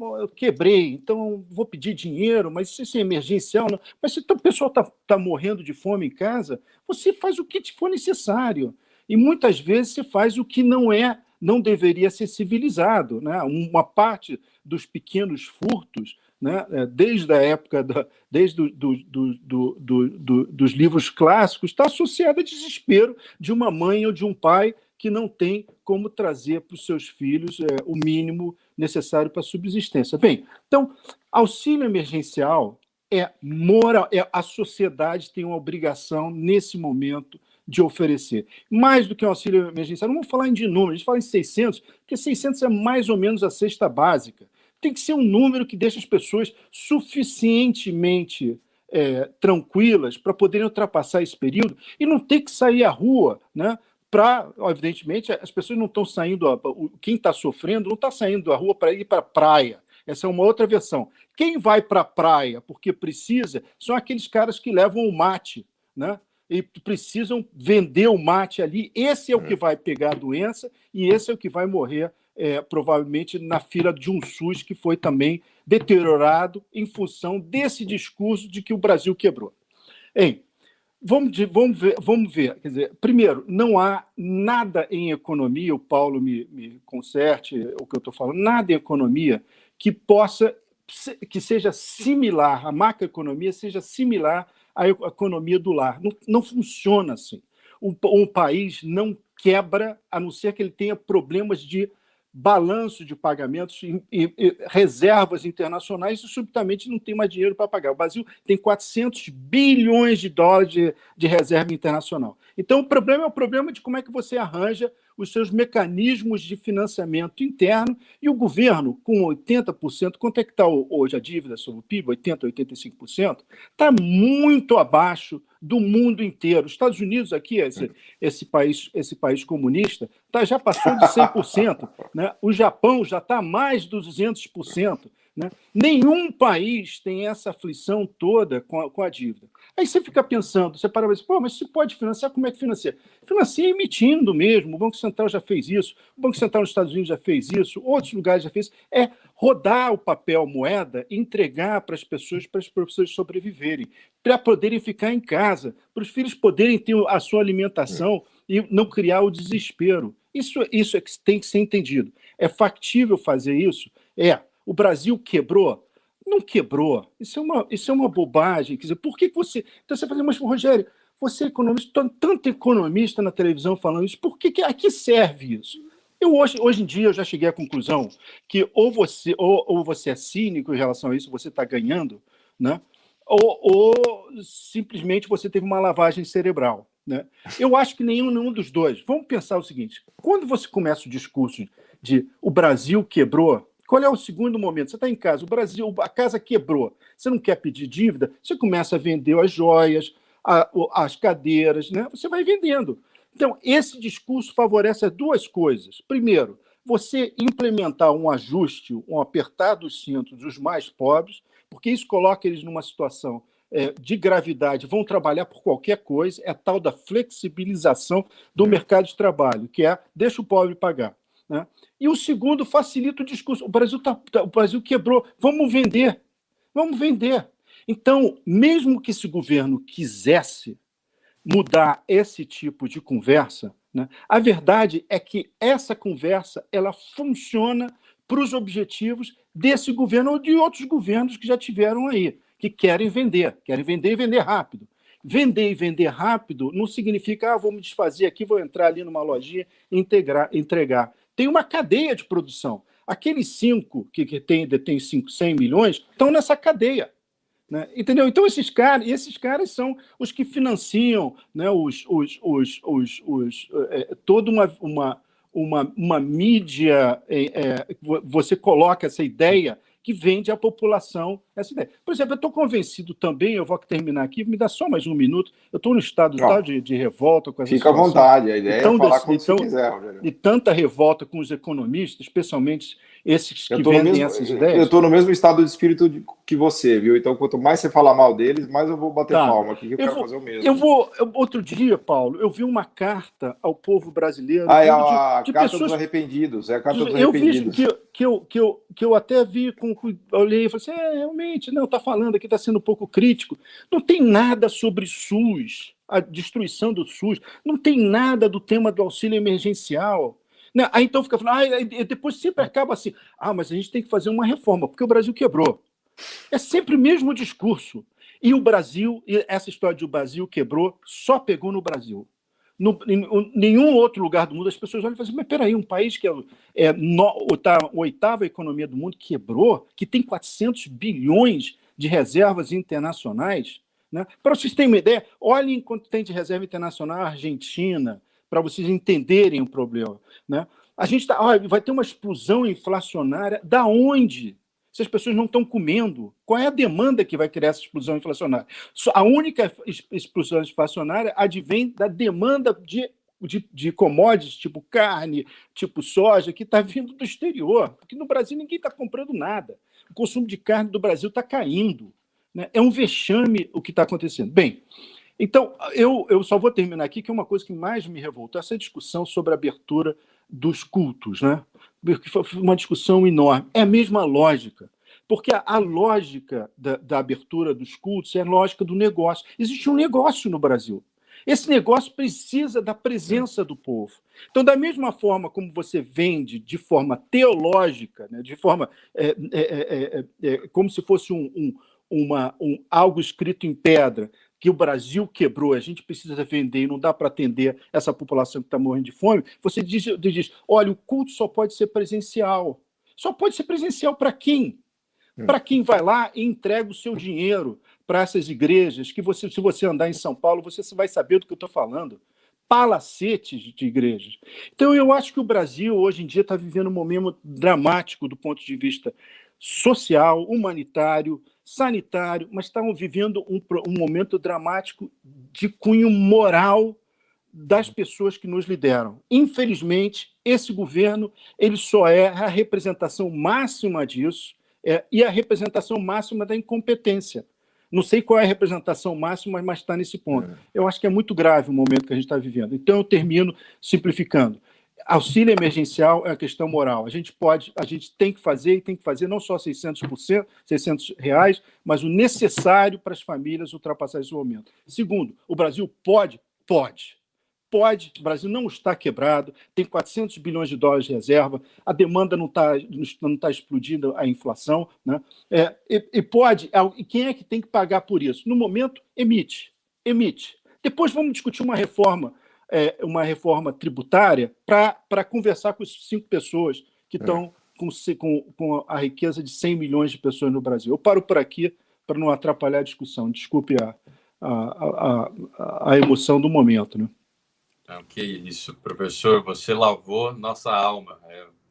eu quebrei, então vou pedir dinheiro, mas isso é emergencial. Não. Mas se o pessoal está morrendo de fome em casa, você faz o que te for necessário. E muitas vezes você faz o que não deveria ser civilizado, né? Uma parte dos pequenos furtos, né, desde a época, desde dos livros clássicos, está associada a desespero de uma mãe ou de um pai que não tem como trazer para os seus filhos o mínimo necessário para a subsistência. Bem, então, auxílio emergencial é moral, a sociedade tem uma obrigação, nesse momento, de oferecer. Mais do que um auxílio emergencial, não vamos falar de número, a gente fala em 600, porque 600 é mais ou menos a cesta básica. Tem que ser um número que deixe as pessoas suficientemente tranquilas para poderem ultrapassar esse período e não ter que sair à rua, né? Evidentemente, as pessoas não estão saindo, quem está sofrendo não está saindo da rua para ir para a praia. Essa é uma outra versão. Quem vai para a praia porque precisa são aqueles caras que levam o mate, né? E precisam vender o mate ali. Esse é o que vai pegar a doença e esse é o que vai morrer, provavelmente, na fila de um SUS que foi também deteriorado em função desse discurso de que o Brasil quebrou. Vamos ver. Quer dizer, primeiro, não há nada em economia, o Paulo me conserte o que eu estou falando, nada em economia que seja similar, a macroeconomia seja similar à economia do lar. Não funciona assim. Um país não quebra, a não ser que ele tenha problemas de balanço de pagamentos e reservas internacionais e subitamente não tem mais dinheiro para pagar. O Brasil tem 400 bilhões de dólares de reserva internacional. Então, o problema é o problema de como é que você arranja os seus mecanismos de financiamento interno e o governo, com 80%, quanto é que está hoje a dívida sobre o PIB? 80%, 85%? Está muito abaixo do mundo inteiro. Os Estados Unidos aqui, esse país comunista, já passou de 100%. Né? O Japão já está mais de 200%. Né? Nenhum país tem essa aflição toda com a dívida. Aí você fica pensando, você para e diz, mas se pode financiar, como é que financia? Financia emitindo mesmo, o Banco Central já fez isso, o Banco Central nos Estados Unidos já fez isso, outros lugares já fez isso. É rodar o papel moeda e entregar para as pessoas sobreviverem, para poderem ficar em casa, para os filhos poderem ter a sua alimentação e não criar o desespero. Isso é que tem que ser entendido. É factível fazer isso? O Brasil quebrou? Não quebrou. Isso é uma bobagem. Quer dizer, por que você... Então você fala, mas, Rogério, você é economista, tanto economista na televisão falando isso, por que a que serve isso? Hoje em dia, eu já cheguei à conclusão que ou você é cínico em relação a isso, você está ganhando, né? Ou simplesmente você teve uma lavagem cerebral. Né? Eu acho que nenhum dos dois. Vamos pensar o seguinte, quando você começa o discurso de o Brasil quebrou, qual é o segundo momento? Você está em casa, a casa quebrou, você não quer pedir dívida, você começa a vender as joias, as cadeiras, né? Você vai vendendo. Então, esse discurso favorece as duas coisas. Primeiro, você implementar um ajuste, um apertar dos cintos dos mais pobres, porque isso coloca eles numa situação de gravidade, vão trabalhar por qualquer coisa, é a tal da flexibilização do mercado de trabalho, que deixa o pobre pagar. Né? E o segundo, facilita o discurso. O Brasil quebrou, vamos vender. Então, mesmo que esse governo quisesse mudar esse tipo de conversa, né, a verdade é que essa conversa ela funciona para os objetivos desse governo ou de outros governos que já tiveram aí, que querem vender e vender rápido. Vender e vender rápido não significa, vou me desfazer aqui, vou entrar ali numa lojinha e entregar. Tem uma cadeia de produção. Aqueles 5 que detêm 100 milhões estão nessa cadeia. Né? Entendeu? Então, esses caras são os que financiam, né, toda uma mídia. Você coloca essa ideia que vende à população essa ideia. Por exemplo, eu estou convencido também, eu vou terminar aqui, me dá só mais um minuto, eu estou no estado de revolta com essa situação. Fica à vontade, a ideia é falar quando você quiser, Rogério. E tanta revolta com os economistas, especialmente esses que vendem essas ideias. Eu estou no mesmo estado de espírito que você, viu? Então, quanto mais você falar mal deles, mais eu vou bater palma aqui, que eu quero fazer o mesmo. Outro dia, Paulo, eu vi uma carta ao povo brasileiro. A carta dos arrependidos. É a carta dos arrependidos. Que eu até vi, olhei e falei assim, realmente, não, está falando aqui, está sendo um pouco crítico. Não tem nada sobre SUS, a destruição do SUS, não tem nada do tema do auxílio emergencial. Né? Aí então fica falando, depois sempre acaba assim, mas a gente tem que fazer uma reforma, porque o Brasil quebrou. É sempre o mesmo discurso. E o Brasil, essa história de o Brasil quebrou, só pegou no Brasil. Em nenhum outro lugar do mundo as pessoas olham e falam assim, mas peraí, um país que tá a 8ª economia do mundo quebrou, que tem 400 bilhões de reservas internacionais, Né? Para vocês terem uma ideia, olhem quanto tem de reserva internacional a Argentina, para vocês entenderem o problema. Né? A gente vai ter uma explosão inflacionária. Da onde? Se as pessoas não estão comendo, qual é a demanda que vai criar essa explosão inflacionária? A única explosão inflacionária advém da demanda de commodities, tipo carne, tipo soja, que está vindo do exterior, porque no Brasil ninguém está comprando nada. O consumo de carne do Brasil está caindo. Né? É um vexame o que está acontecendo. Bem, então, eu só vou terminar aqui, que é uma coisa que mais me revoltou, essa discussão sobre a abertura dos cultos, né? Porque foi uma discussão enorme. É a mesma lógica, porque a lógica da abertura dos cultos é a lógica do negócio. Existe um negócio no Brasil. Esse negócio precisa da presença do povo. Então, da mesma forma como você vende de forma teológica, né, de forma como se fosse algo escrito em pedra, que o Brasil quebrou, a gente precisa vender e não dá para atender essa população que está morrendo de fome, você diz, olha, o culto só pode ser presencial. Só pode ser presencial para quem? Para quem vai lá e entrega o seu dinheiro para essas igrejas, que se você andar em São Paulo, você vai saber do que eu estou falando. Palacetes de igrejas. Então, eu acho que o Brasil, hoje em dia, está vivendo um momento dramático do ponto de vista social, humanitário, sanitário, mas estamos vivendo um momento dramático de cunho moral das pessoas que nos lideram. Infelizmente, esse governo ele só é a representação máxima disso e a representação máxima da incompetência. Não sei qual é a representação máxima, mas está nesse ponto. Eu acho que é muito grave o momento que a gente está vivendo. Então, eu termino simplificando. Auxílio emergencial é uma questão moral. A gente tem que fazer não só R$600, R$600, mas o necessário para as famílias ultrapassar esse momento. Segundo, o Brasil pode. O Brasil não está quebrado, tem 400 bilhões de dólares de reserva, a demanda não está explodindo a inflação, né? E pode. E quem é que tem que pagar por isso? No momento, emite. Depois vamos discutir uma reforma tributária para conversar com as 5 pessoas que estão com a riqueza de 100 milhões de pessoas no Brasil. Eu paro por aqui para não atrapalhar a discussão. Desculpe a emoção do momento, né? Que isso, professor, você lavou nossa alma.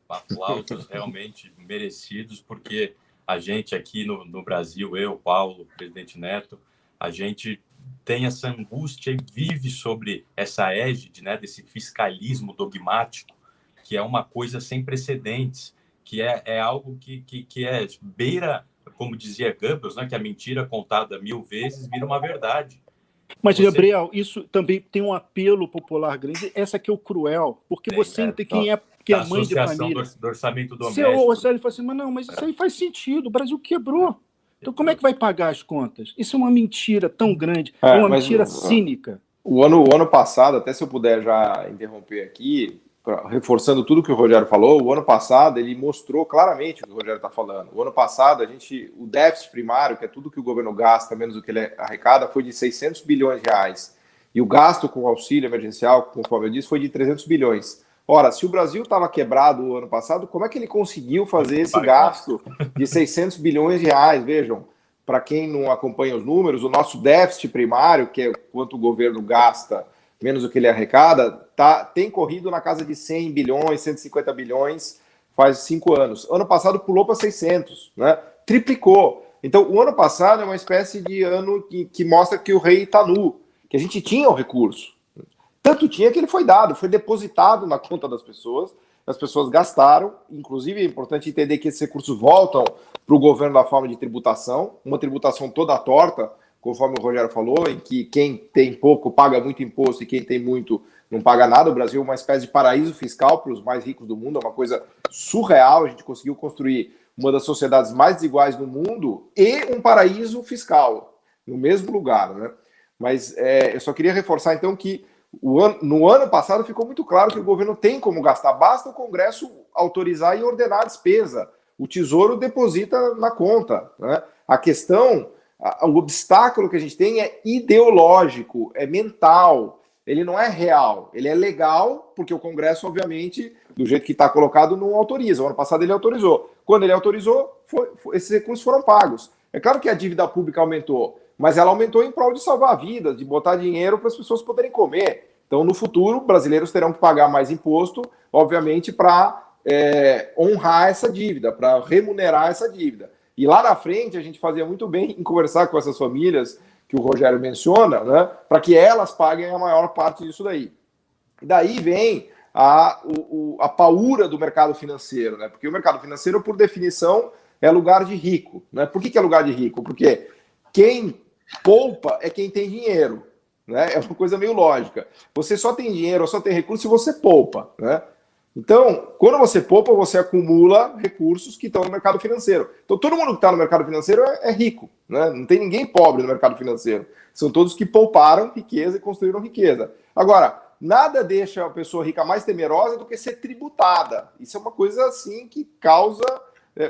Aplausos realmente merecidos, porque a gente aqui no Brasil, eu, Paulo, o presidente Neto, a gente tem essa angústia e vive sobre essa égide, né, desse fiscalismo dogmático, que é uma coisa sem precedentes, que é algo que beira, como dizia Goebbels, né, que a mentira contada 1000 vezes vira uma verdade. Mas, Gabriel, isso também tem um apelo popular grande. Essa que é o cruel, porque você entende quem é mãe de família. Do orçamento doméstico. Ele fala assim, mas isso aí faz sentido, o Brasil quebrou. Então, como é que vai pagar as contas? Isso é uma mentira tão grande, uma mentira cínica. O ano passado, até se eu puder já interromper aqui, reforçando tudo que o Rogério falou, o ano passado ele mostrou claramente o que o Rogério está falando. O ano passado, o déficit primário, que é tudo que o governo gasta, menos do que ele arrecada, foi de 600 bilhões de reais. E o gasto com o auxílio emergencial, conforme eu disse, foi de 300 bilhões. Ora, se o Brasil estava quebrado o ano passado, como é que ele conseguiu fazer esse gasto de 600 bilhões de reais? Vejam, para quem não acompanha os números, o nosso déficit primário, que é quanto o governo gasta, menos o que ele arrecada, tem corrido na casa de 100 bilhões, 150 bilhões faz 5 anos. Ano passado pulou para 600, né? Triplicou. Então, o ano passado é uma espécie de ano que mostra que o rei está nu, que a gente tinha o recurso. Tanto tinha que ele foi depositado na conta das pessoas, as pessoas gastaram, inclusive é importante entender que esses recursos voltam para o governo da forma de tributação, uma tributação toda torta, conforme o Rogério falou, em que quem tem pouco paga muito imposto e quem tem muito não paga nada. O Brasil é uma espécie de paraíso fiscal para os mais ricos do mundo, é uma coisa surreal. A gente conseguiu construir uma das sociedades mais desiguais do mundo e um paraíso fiscal no mesmo lugar, né? Mas eu só queria reforçar, então, que no ano passado ficou muito claro que o governo tem como gastar, basta o Congresso autorizar e ordenar a despesa. O Tesouro deposita na conta, né? A questão, o obstáculo que a gente tem é ideológico, é mental, ele não é real, ele é legal, porque o Congresso, obviamente, do jeito que está colocado, não autoriza. O ano passado ele autorizou. Quando ele autorizou, esses recursos foram pagos. É claro que a dívida pública aumentou, mas ela aumentou em prol de salvar vidas, de botar dinheiro para as pessoas poderem comer. Então, no futuro, brasileiros terão que pagar mais imposto, obviamente, para honrar essa dívida, para remunerar essa dívida. E lá na frente, a gente fazia muito bem em conversar com essas famílias que o Rogério menciona, né, para que elas paguem a maior parte disso daí. E daí vem a paura do mercado financeiro, né? Porque o mercado financeiro, por definição, é lugar de rico, né? Por que é lugar de rico? Porque quem poupa é quem tem dinheiro, né? É uma coisa meio lógica. Você só tem dinheiro, só tem recurso se você poupa, né? Então, quando você poupa, você acumula recursos que estão no mercado financeiro. Então, todo mundo que está no mercado financeiro é rico, né? Não tem ninguém pobre no mercado financeiro. São todos que pouparam riqueza e construíram riqueza. Agora, nada deixa a pessoa rica mais temerosa do que ser tributada. Isso é uma coisa assim que causa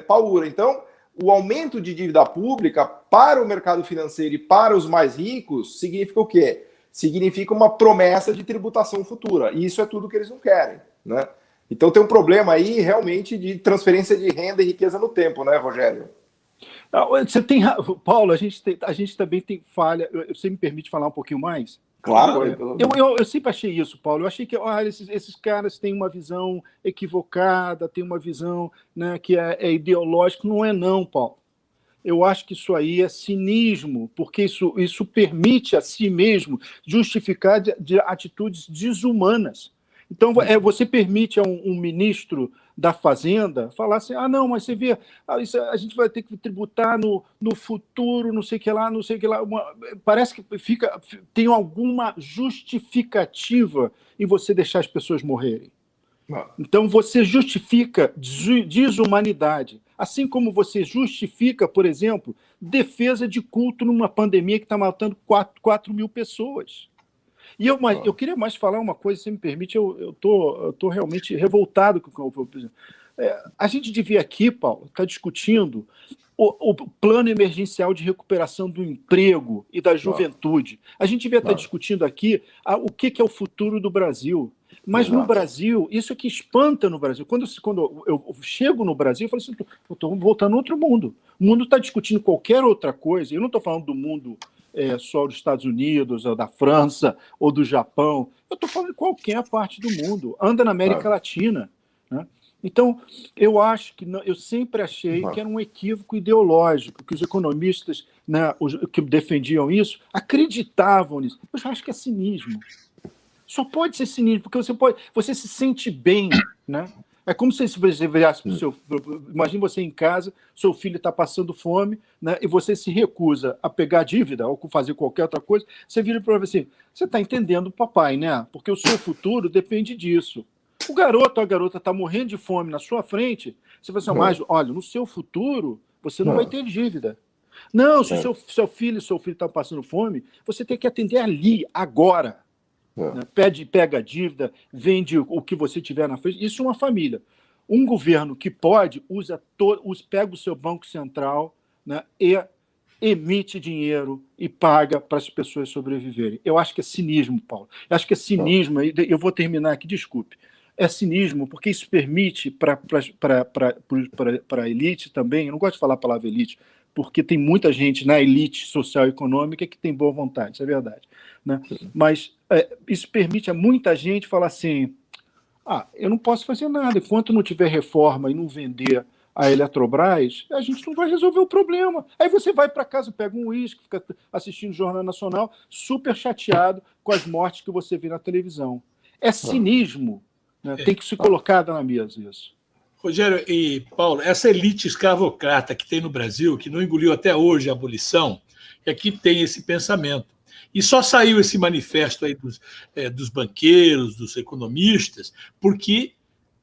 paura. Então, o aumento de dívida pública para o mercado financeiro e para os mais ricos significa o quê? Significa uma promessa de tributação futura. E isso é tudo que eles não querem, né? Então tem um problema aí realmente de transferência de renda e riqueza no tempo, né, Rogério? Você tem, Paulo, a gente também tem falha. Você me permite falar um pouquinho mais? Claro. Eu sempre achei isso, Paulo. Eu achei que esses caras têm uma visão equivocada, têm uma visão, né, que é ideológica. Não é não, Paulo. Eu acho que isso aí é cinismo, porque isso permite a si mesmo justificar de atitudes desumanas. Então, você permite a um ministro da Fazenda falar assim, não, mas você vê, isso a gente vai ter que tributar no futuro, não sei o que lá, não sei o que lá. Parece que tem alguma justificativa em você deixar as pessoas morrerem. Então, você justifica desumanidade. Assim como você justifica, por exemplo, defesa de culto numa pandemia que está matando 4 mil pessoas. E eu queria mais falar uma coisa, se me permite, eu tô realmente revoltado com o presidente. A gente devia aqui, Paulo, estar discutindo o plano emergencial de recuperação do emprego e da juventude. A gente devia estar discutindo aqui o que é o futuro do Brasil. Mas no Brasil, isso é que espanta no Brasil. Quando eu chego no Brasil, eu falo assim, eu estou voltando a outro mundo. O mundo está discutindo qualquer outra coisa. Eu não estou falando do mundo só dos Estados Unidos, ou da França, ou do Japão. Eu estou falando de qualquer parte do mundo. Anda na América Latina. Né? Então, eu acho que eu sempre achei que era um equívoco ideológico, que os economistas, né, que defendiam isso, acreditavam nisso. Eu já acho que é cinismo. Só pode ser cinismo, porque você se sente bem, né? É como se você virasse para o seu... Imagina você em casa, seu filho está passando fome, né, e você se recusa a pegar dívida ou fazer qualquer outra coisa, você vira para ele assim, você está entendendo, papai, né? Porque o seu futuro depende disso. O garoto ou a garota está morrendo de fome na sua frente, você vai assim, mas olha, no seu futuro, você não vai ter dívida. Não, se o seu filho está passando fome, você tem que atender ali, agora. Né? Pega a dívida, vende o que você tiver na frente. Isso é uma família. Um governo que pode, pega o seu Banco Central, né, e emite dinheiro e paga para as pessoas sobreviverem. Eu acho que é cinismo, Paulo. Eu acho que é cinismo, eu vou terminar aqui, desculpe. É cinismo, porque isso permite para a elite também, eu não gosto de falar a palavra elite, porque tem muita gente na elite social e econômica que tem boa vontade, isso é verdade. Né? Mas isso permite a muita gente falar assim, eu não posso fazer nada, enquanto não tiver reforma e não vender a Eletrobras, a gente não vai resolver o problema. Aí você vai para casa, pega um uísque, fica assistindo o Jornal Nacional, super chateado com as mortes que você vê na televisão. É cinismo, né? Tem que se colocar na mesa isso. Rogério e Paulo, essa elite escravocrata que tem no Brasil, que não engoliu até hoje a abolição, é que tem esse pensamento. E só saiu esse manifesto aí dos banqueiros, dos economistas, porque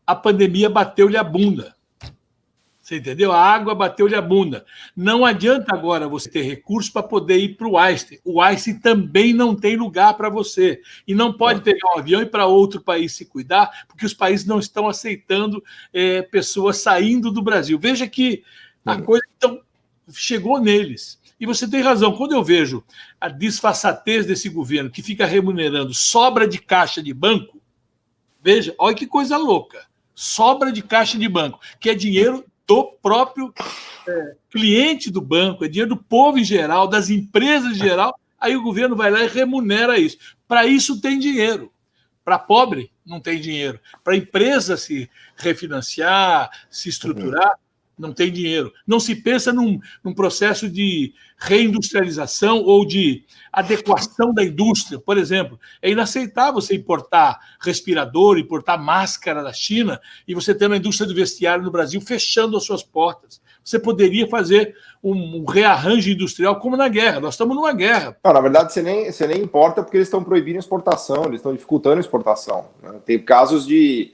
a pandemia bateu-lhe a bunda. Você entendeu? A água bateu-lhe a bunda. Não adianta agora você ter recursos para poder ir para o Einstein. O Einstein também não tem lugar para você. E não pode pegar um avião e ir para outro país se cuidar, porque os países não estão aceitando pessoas saindo do Brasil. Veja que a coisa então, chegou neles. E você tem razão. Quando eu vejo a disfarçatez desse governo que fica remunerando sobra de caixa de banco, veja, olha que coisa louca. Sobra de caixa de banco, que é dinheiro do próprio cliente do banco, é dinheiro do povo em geral, das empresas em geral. Aí o governo vai lá e remunera isso. Para isso tem dinheiro. Para pobre, não tem dinheiro. Para empresa se refinanciar, se estruturar, não tem dinheiro. Não se pensa num processo de reindustrialização ou de adequação da indústria. Por exemplo, é inaceitável você importar respirador, importar máscara da China e você ter uma indústria do vestiário no Brasil fechando as suas portas. Você poderia fazer um rearranjo industrial como na guerra. Nós estamos numa guerra. Não, na verdade, você nem importa porque eles estão proibindo a exportação, eles estão dificultando a exportação. Né? Tem casos de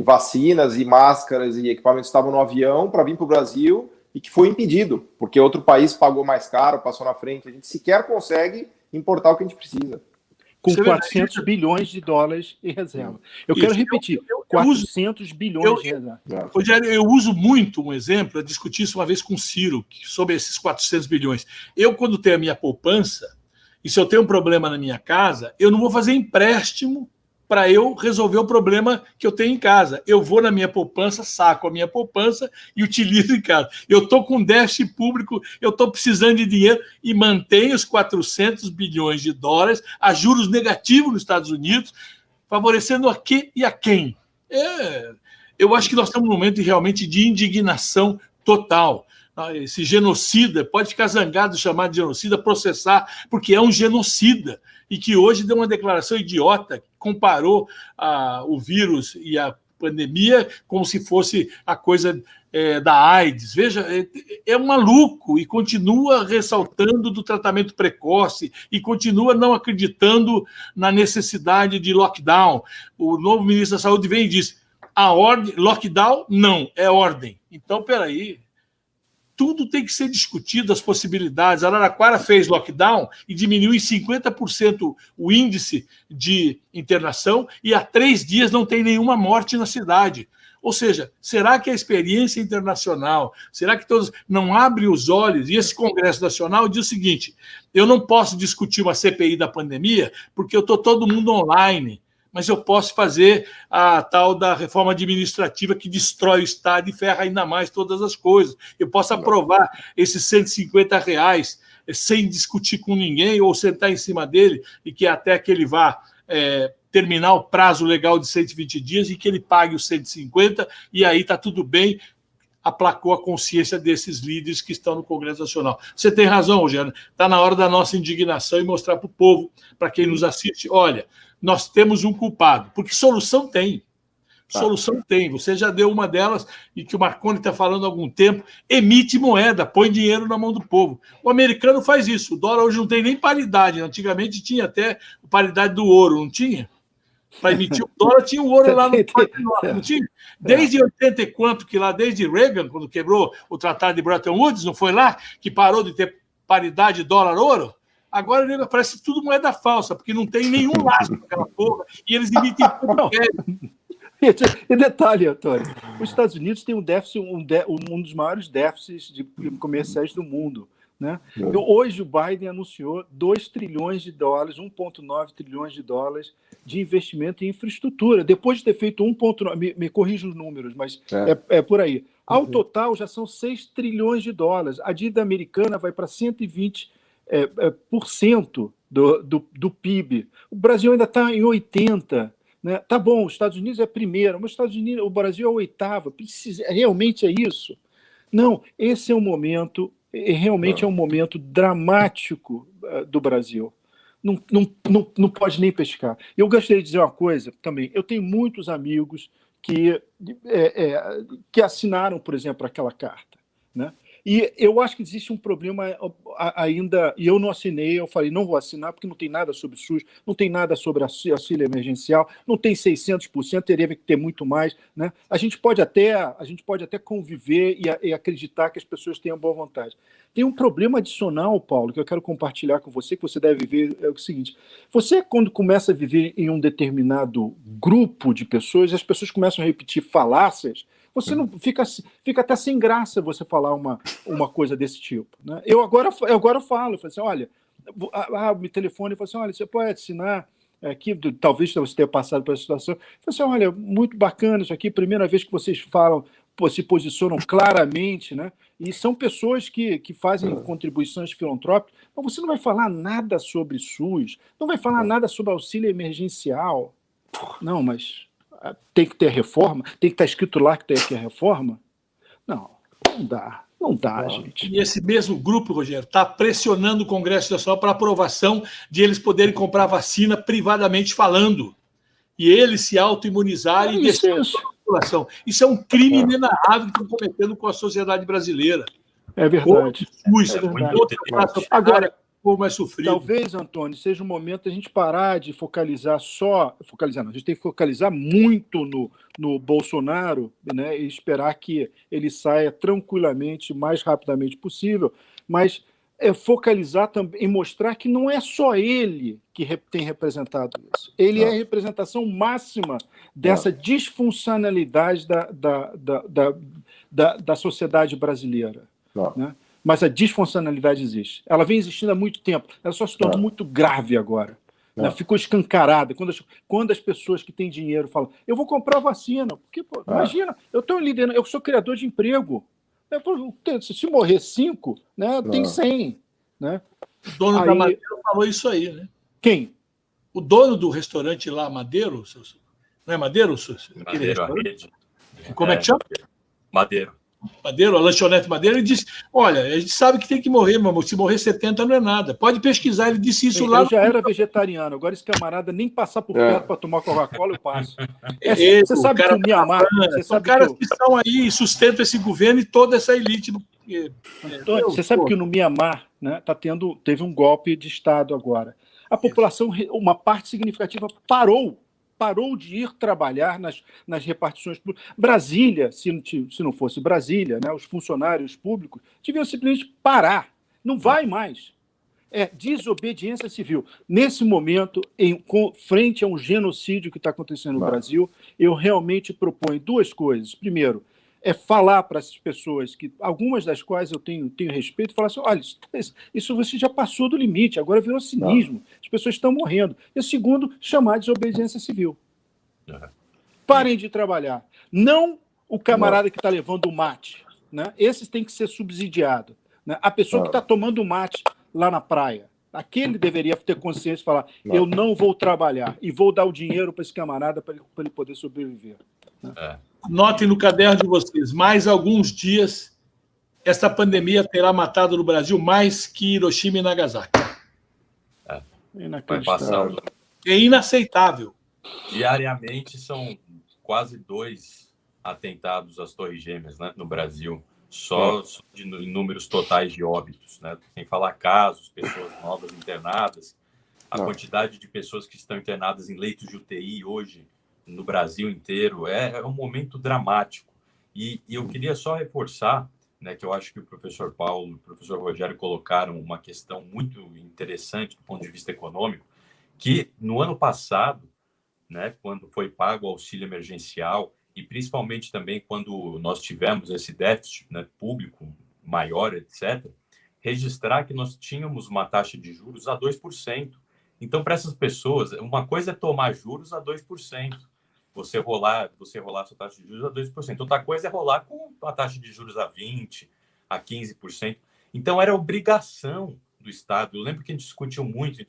vacinas e máscaras e equipamentos que estavam no avião para vir para o Brasil e que foi impedido, porque outro país pagou mais caro, passou na frente. A gente sequer consegue importar o que a gente precisa. Com 400 bilhões de dólares em reserva. Eu quero repetir, 400 bilhões de reserva. Rogério, eu uso muito um exemplo, eu discuti isso uma vez com o Ciro, sobre esses 400 bilhões. Eu, quando tenho a minha poupança, e se eu tenho um problema na minha casa, eu não vou fazer empréstimo para eu resolver o problema que eu tenho em casa. Eu vou na minha poupança, saco a minha poupança e utilizo em casa. Eu estou com déficit público, eu estou precisando de dinheiro e mantenho os 400 bilhões de dólares a juros negativos nos Estados Unidos, favorecendo a quê e a quem? Eu acho que nós estamos num momento realmente de indignação total. Esse genocida, pode ficar zangado, chamar de genocida, processar, porque é um genocida. E que hoje deu uma declaração idiota, que comparou o vírus e a pandemia como se fosse a coisa da AIDS. Veja, é um maluco e continua ressaltando do tratamento precoce e continua não acreditando na necessidade de lockdown. O novo ministro da Saúde vem e diz, a ordem, lockdown não, é ordem. Então, peraí. Tudo tem que ser discutido, as possibilidades. A Araraquara fez lockdown e diminuiu em 50% o índice de internação e há 3 dias não tem nenhuma morte na cidade. Ou seja, será que a experiência internacional, será que todos não abrem os olhos? E esse Congresso Nacional diz o seguinte, eu não posso discutir uma CPI da pandemia porque eu estou todo mundo online. Mas eu posso fazer a tal da reforma administrativa que destrói o Estado e ferra ainda mais todas as coisas. Eu posso aprovar esses R$150 sem discutir com ninguém ou sentar em cima dele e que até que ele vá terminar o prazo legal de 120 dias e que ele pague os 150 e aí está tudo bem, aplacou a consciência desses líderes que estão no Congresso Nacional. Você tem razão, Rogério, está na hora da nossa indignação e mostrar para o povo, para quem nos assiste, olha, nós temos um culpado, porque solução tem. Solução tem. Você já deu uma delas, e que o Marconi está falando há algum tempo, emite moeda, põe dinheiro na mão do povo. O americano faz isso. O dólar hoje não tem nem paridade. Antigamente tinha até paridade do ouro, não tinha? Para emitir o dólar, tinha o ouro lá no Parque Norte, não tinha? Desde 80 e quanto que lá, desde Reagan, quando quebrou o Tratado de Bretton Woods, não foi lá que parou de ter paridade dólar-ouro? Agora parece tudo moeda falsa, porque não tem nenhum lastro naquela porra, e eles emitem tudo querem. E detalhe, Antônio, os Estados Unidos têm um dos maiores déficits comerciais do mundo. Né? Hoje o Biden anunciou 2 trilhões de dólares, 1,9 trilhões de dólares de investimento em infraestrutura, depois de ter feito 1,9, me corrija os números, mas é por aí. Ao total já são 6 trilhões de dólares. A dívida americana vai para 120% do PIB. O Brasil ainda está em 80%. Né? Tá bom, os Estados Unidos é primeiro, mas o Brasil é 8º. Realmente é isso? Não, esse é um momento, realmente é um momento dramático do Brasil. Não pode nem pescar. Eu gostaria de dizer uma coisa também. Eu tenho muitos amigos que assinaram, por exemplo, aquela carta. Né? E eu acho que existe um problema ainda, e eu não assinei, eu falei, não vou assinar, porque não tem nada sobre SUS, não tem nada sobre auxílio emergencial, não tem 600%, teria que ter muito mais. Né? A gente pode até conviver e acreditar que as pessoas tenham boa vontade. Tem um problema adicional, Paulo, que eu quero compartilhar com você, que você deve ver, é o seguinte, você, quando começa a viver em um determinado grupo de pessoas, as pessoas começam a repetir falácias, você não fica até sem graça você falar uma coisa desse tipo. Né? Eu agora falo assim, olha, me telefone e falo assim, olha, você pode assinar aqui, talvez você tenha passado por essa situação. Eu falo assim, olha, muito bacana isso aqui, primeira vez que vocês falam se posicionam claramente, né? E são pessoas que fazem contribuições filantrópicas, mas você não vai falar nada sobre SUS, não vai falar nada sobre auxílio emergencial. Não, mas tem que ter reforma? Tem que estar escrito lá que tem que ter reforma? Não dá, gente. E esse mesmo grupo, Rogério, está pressionando o Congresso Nacional para aprovação de eles poderem comprar vacina privadamente falando. E eles se auto-imunizarem e Isso. a população. Isso é um crime inenarrável que estão cometendo com a sociedade brasileira. É verdade. Agora, o mais sofrido. Talvez, Antônio, seja o momento da gente parar de focalizar não, a gente tem que focalizar muito no Bolsonaro, né, e esperar que ele saia tranquilamente, mais rapidamente possível, mas focalizar também e mostrar que não é só ele que tem representado isso. Ele é a representação máxima dessa disfuncionalidade da sociedade brasileira. Né? Mas a disfuncionalidade existe. Ela vem existindo há muito tempo. Ela só se tornou muito grave agora. Né? Ficou escancarada. Quando as pessoas que têm dinheiro falam, eu vou comprar vacina. Porque, imagina, eu estou liderando, eu sou criador de emprego. Se morrer 5, né, tem 100. Né? O dono da Madeiro falou isso aí. Né? Quem? O dono do restaurante lá, Madeiro. Não é Madeiro? Madeiro, a rede. Como é que chama? Madeiro, a lanchonete Madeira, ele disse, olha, a gente sabe que tem que morrer, meu amor, se morrer 70 não é nada. Pode pesquisar, ele disse isso lá. Eu já era vegetariano, agora esse camarada nem passar por perto para tomar Coca-Cola, eu passo. Você sabe que o Mianmar... São caras que estão aí e sustentam esse governo e toda essa elite. Antônio, você sabe que no Mianmar, né, teve um golpe de Estado agora. A população, uma parte significativa, parou de ir trabalhar nas repartições públicas. Brasília, se não fosse Brasília, né, os funcionários públicos deviam simplesmente parar. Não vai mais. É desobediência civil. Nesse momento, frente a um genocídio que está acontecendo no Brasil, eu realmente proponho duas coisas. Primeiro, falar para essas pessoas, algumas das quais eu tenho respeito, falar assim, olha, isso você já passou do limite, agora virou cinismo, as pessoas estão morrendo. E o segundo, chamar de desobediência civil. Parem de trabalhar. Não o camarada que está levando o mate. Né? Esse tem que ser subsidiado. Né? A pessoa que está tomando mate lá na praia. Aquele deveria ter consciência e falar, eu não vou trabalhar e vou dar o dinheiro para esse camarada para ele poder sobreviver. Né? Notem no caderno de vocês, mais alguns dias, essa pandemia terá matado no Brasil mais que Hiroshima e Nagasaki. Vai passar. É inaceitável. Diariamente são quase 2 atentados às Torres Gêmeas, né, no Brasil, só de números totais de óbitos, né? Sem falar casos, pessoas novas internadas, a quantidade de pessoas que estão internadas em leitos de UTI hoje no Brasil inteiro é um momento dramático. E eu queria só reforçar, né, que eu acho que o professor Paulo e o professor Rogério colocaram uma questão muito interessante do ponto de vista econômico, que no ano passado, né, quando foi pago o auxílio emergencial e principalmente também quando nós tivemos esse déficit, né, público maior, etc., registrar que nós tínhamos uma taxa de juros a 2%. Então, para essas pessoas, uma coisa é tomar juros a 2%. Você rolar sua taxa de juros a 2%. Outra coisa é rolar com a taxa de juros a 20%, a 15%. Então, era obrigação do Estado. Eu lembro que a gente discutiu muito,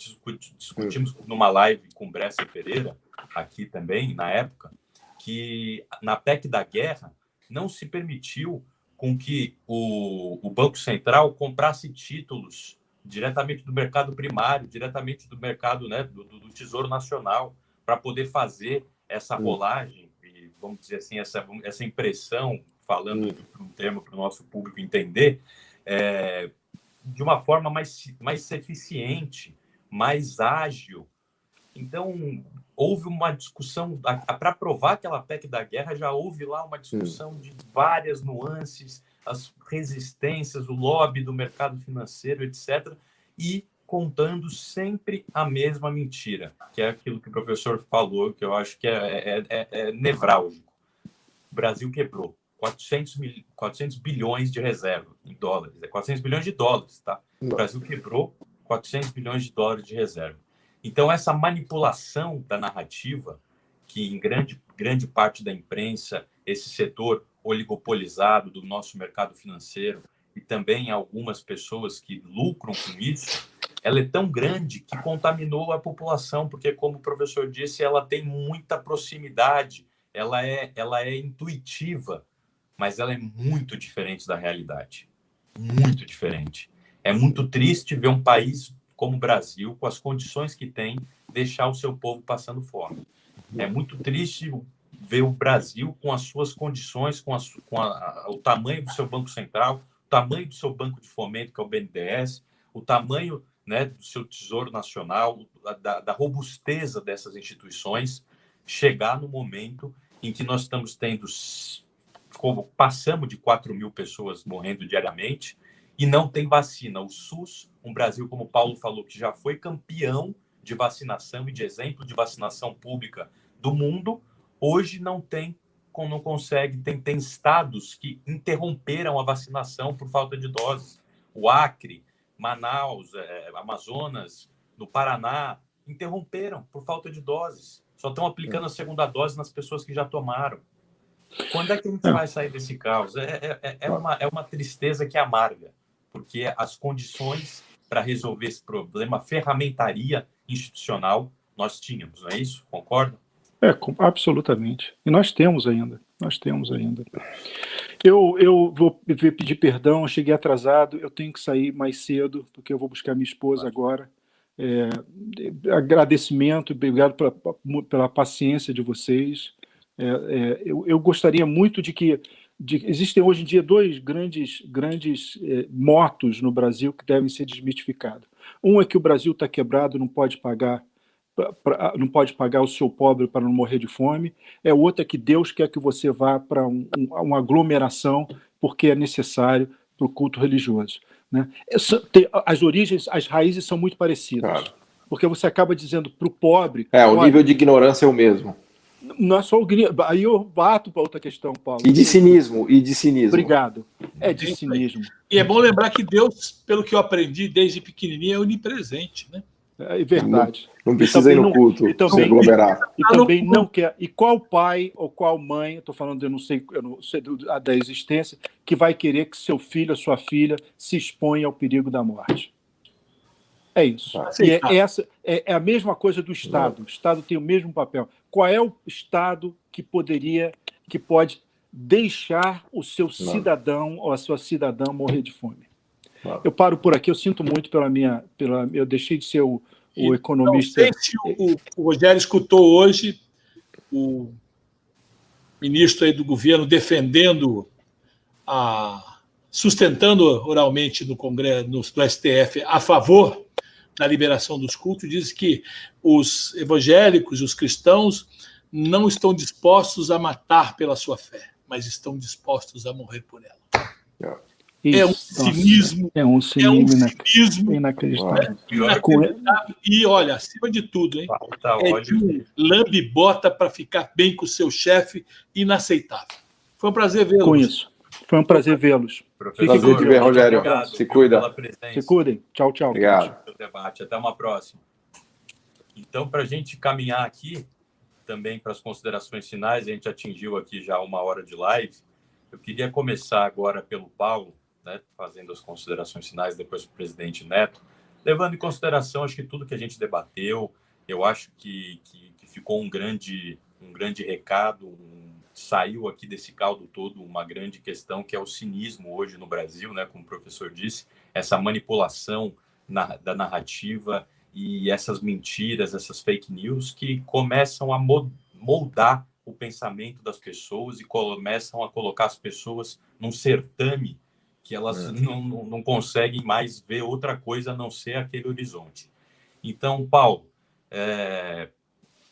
discutimos numa live com Bresser Pereira, aqui também, na época, que na PEC da guerra não se permitiu com que o Banco Central comprasse títulos diretamente do mercado primário, diretamente do mercado, né, do Tesouro Nacional, para poder fazer essa rolagem, e, vamos dizer assim, essa impressão, falando um termo para o nosso público entender, de uma forma mais eficiente, mais ágil. Então, houve uma discussão, para aprovar aquela PEC da guerra, já houve lá uma discussão de várias nuances, as resistências, o lobby do mercado financeiro, etc., e contando sempre a mesma mentira, que é aquilo que o professor falou, que eu acho que é nevrálgico. O Brasil quebrou 400 bilhões de reserva em dólares, 400 bilhões de dólares, tá? O Brasil quebrou 400 bilhões de dólares de reserva. Então, essa manipulação da narrativa, que em grande parte da imprensa, esse setor oligopolizado do nosso mercado financeiro e também algumas pessoas que lucram com isso, ela é tão grande que contaminou a população, porque, como o professor disse, ela tem muita proximidade, ela é intuitiva, mas ela é muito diferente da realidade. Muito diferente. É muito triste ver um país como o Brasil, com as condições que tem, deixar o seu povo passando fome. É muito triste ver o Brasil com as suas condições, o tamanho do seu Banco Central, o tamanho do seu Banco de Fomento, que é o BNDES, o tamanho, né, do seu Tesouro Nacional, da robusteza dessas instituições, chegar no momento em que nós estamos tendo, passamos de 4 mil pessoas morrendo diariamente e não tem vacina. O SUS, um Brasil, como o Paulo falou, que já foi campeão de vacinação e de exemplo de vacinação pública do mundo, hoje não consegue, tem estados que interromperam a vacinação por falta de doses. O Acre, Manaus, Amazonas, no Paraná, interromperam por falta de doses. Só estão aplicando a segunda dose nas pessoas que já tomaram. Quando é que a gente vai sair desse caos? É uma tristeza que amarga, porque as condições para resolver esse problema, a ferramentaria institucional, nós tínhamos, não é isso? Concorda? Absolutamente. E nós temos ainda. Eu vou pedir perdão, eu cheguei atrasado, eu tenho que sair mais cedo, porque eu vou buscar minha esposa agora. Agradecimento, obrigado pela paciência de vocês. Eu gostaria muito de que existem hoje em dia dois grandes motos no Brasil que devem ser desmitificados. Um é que o Brasil está quebrado, não pode pagar o seu pobre para não morrer de fome. O outro é que Deus quer que você vá para uma aglomeração porque é necessário para o culto religioso, né? As origens, as raízes são muito parecidas, claro. Porque você acaba dizendo para o pobre... o nível de ignorância é o mesmo. Não é só o... Aí eu bato para outra questão, Paulo. E de cinismo. Obrigado. De cinismo. E é bom lembrar que Deus, pelo que eu aprendi desde pequenininho, é onipresente, né? É verdade. Não precisa ir no culto se aglomerar. E também não quer. E qual pai ou qual mãe, estou falando, eu não sei da existência, que vai querer que seu filho ou sua filha se exponha ao perigo da morte? É isso. E é a mesma coisa do Estado. O Estado tem o mesmo papel. Qual é o Estado que pode deixar o seu cidadão ou a sua cidadã morrer de fome? Eu paro por aqui, eu sinto muito eu deixei de ser o economista. Não sei se o Rogério escutou hoje o ministro aí do governo defendendo, sustentando oralmente no Congresso, no STF, a favor da liberação dos cultos, diz que os evangélicos, os cristãos, não estão dispostos a matar pela sua fé, mas estão dispostos a morrer por ela. É um cinismo. É um cinismo inacreditável. E olha, acima de tudo, hein? De um lambe-bota para ficar bem com o seu chefe, inaceitável. Foi um prazer vê-los. Com isso. Foi um prazer vê-los. Prazer de ver, Rogério. Se cuida. Se cuidem. Tchau. Obrigado. Debate. Até uma próxima. Então, para a gente caminhar aqui, também para as considerações finais, a gente atingiu aqui já 1 hora de live. Eu queria começar agora pelo Paulo, né, fazendo as considerações finais, depois para o presidente Neto, levando em consideração, acho que tudo que a gente debateu, eu acho que ficou um grande recado, saiu aqui desse caldo todo uma grande questão, que é o cinismo hoje no Brasil, né, como o professor disse, essa manipulação da narrativa e essas mentiras, essas fake news que começam a moldar o pensamento das pessoas e começam a colocar as pessoas num certame que elas não conseguem mais ver outra coisa a não ser aquele horizonte. Então, Paulo,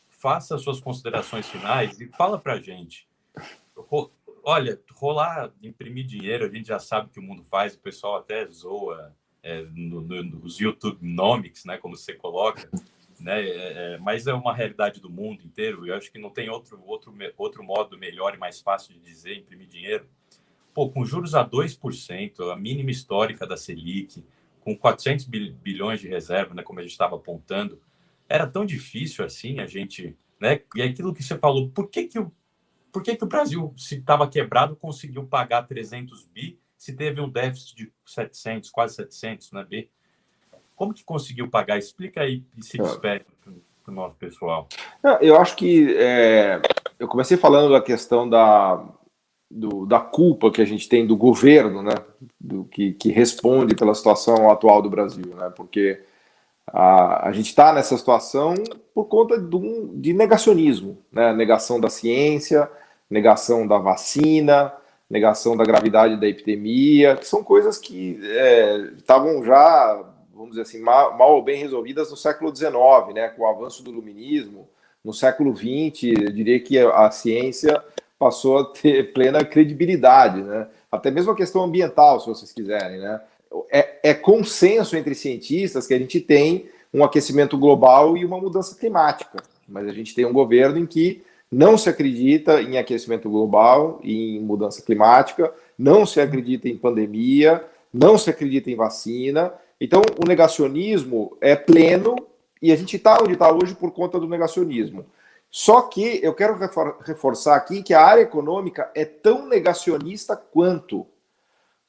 faça as suas considerações finais e fala para a gente. Olha, rolar, imprimir dinheiro, a gente já sabe que o mundo faz, o pessoal até zoa nos YouTube Nomics, né, como você coloca, né, mas é uma realidade do mundo inteiro. Eu acho que não tem outro modo melhor e mais fácil de dizer imprimir dinheiro. Com juros a 2%, a mínima histórica da Selic, com 400 bilhões de reserva, né, como a gente estava apontando, era tão difícil assim a gente, né? E aquilo que você falou, por que Por que o Brasil, se estava quebrado, conseguiu pagar 300 bi, se teve um déficit de 700, quase 700, né, bi? Como que conseguiu pagar? Explica aí e se despede para o nosso pessoal. Eu acho que eu comecei falando da questão da culpa que a gente tem do governo, né, que responde pela situação atual do Brasil, né, porque a gente está nessa situação por conta de negacionismo, né, negação da ciência, negação da vacina, negação da gravidade da epidemia, que são coisas que estavam já, vamos dizer assim, mal ou bem resolvidas no século XIX, né, com o avanço do iluminismo. No século XX, eu diria que a ciência passou a ter plena credibilidade, né? Até mesmo a questão ambiental, se vocês quiserem, né? É consenso entre cientistas que a gente tem um aquecimento global e uma mudança climática, mas a gente tem um governo em que não se acredita em aquecimento global e em mudança climática, não se acredita em pandemia, não se acredita em vacina. Então, o negacionismo é pleno e a gente está onde está hoje por conta do negacionismo. Só que eu quero reforçar aqui que a área econômica é tão negacionista quanto.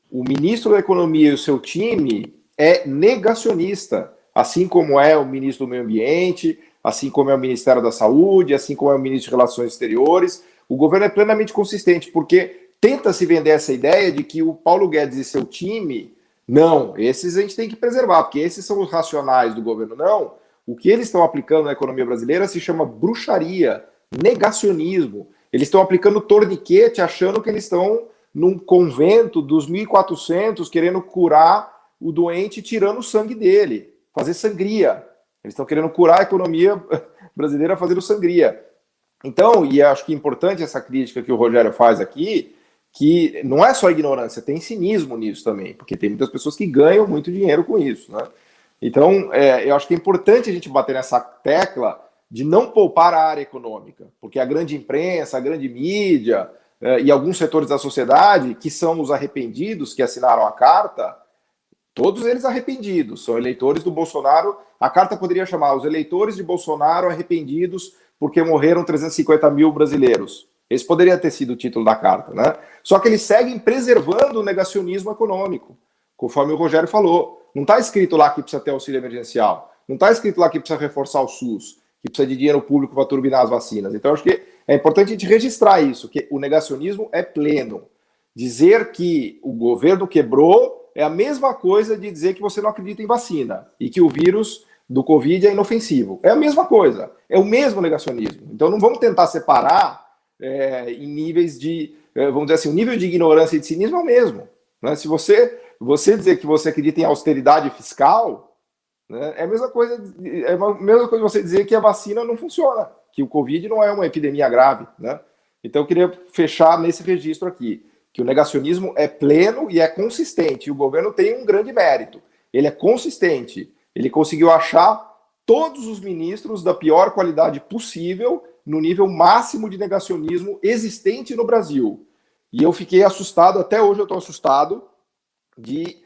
O ministro da Economia e o seu time é negacionista, assim como é o ministro do Meio Ambiente, assim como é o Ministério da Saúde, assim como é o ministro de Relações Exteriores. O governo é plenamente consistente, porque tenta se vender essa ideia de que o Paulo Guedes e seu time, não, esses a gente tem que preservar, porque esses são os racionais do governo. Não, o que eles estão aplicando na economia brasileira se chama bruxaria, negacionismo. Eles estão aplicando torniquete, achando que eles estão num convento dos 1400, querendo curar o doente tirando o sangue dele, fazer sangria. Eles estão querendo curar a economia brasileira fazendo sangria. Então, e acho que é importante essa crítica que o Rogério faz aqui, que não é só ignorância, tem cinismo nisso também, porque tem muitas pessoas que ganham muito dinheiro com isso, né? Então, eu acho que é importante a gente bater nessa tecla de não poupar a área econômica, porque a grande imprensa, a grande mídia e alguns setores da sociedade, que são os arrependidos que assinaram a carta, todos eles arrependidos, são eleitores do Bolsonaro. A carta poderia chamar os eleitores de Bolsonaro arrependidos porque morreram 350 mil brasileiros. Esse poderia ter sido o título da carta, né? Só que eles seguem preservando o negacionismo econômico, conforme o Rogério falou. Não está escrito lá que precisa ter auxílio emergencial, não está escrito lá que precisa reforçar o SUS, que precisa de dinheiro público para turbinar as vacinas. Então, acho que é importante a gente registrar isso, que o negacionismo é pleno. Dizer que o governo quebrou é a mesma coisa de dizer que você não acredita em vacina e que o vírus do Covid é inofensivo. É a mesma coisa, é o mesmo negacionismo. Então não vamos tentar separar em níveis de, vamos dizer assim, o nível de ignorância e de cinismo é o mesmo. Né? Se você dizer que você acredita em austeridade fiscal, né, é a mesma coisa você dizer que a vacina não funciona, que o Covid não é uma epidemia grave. Né? Então eu queria fechar nesse registro aqui, que o negacionismo é pleno e é consistente, e o governo tem um grande mérito. Ele é consistente, ele conseguiu achar todos os ministros da pior qualidade possível no nível máximo de negacionismo existente no Brasil. E eu fiquei assustado, até hoje eu estou assustado, de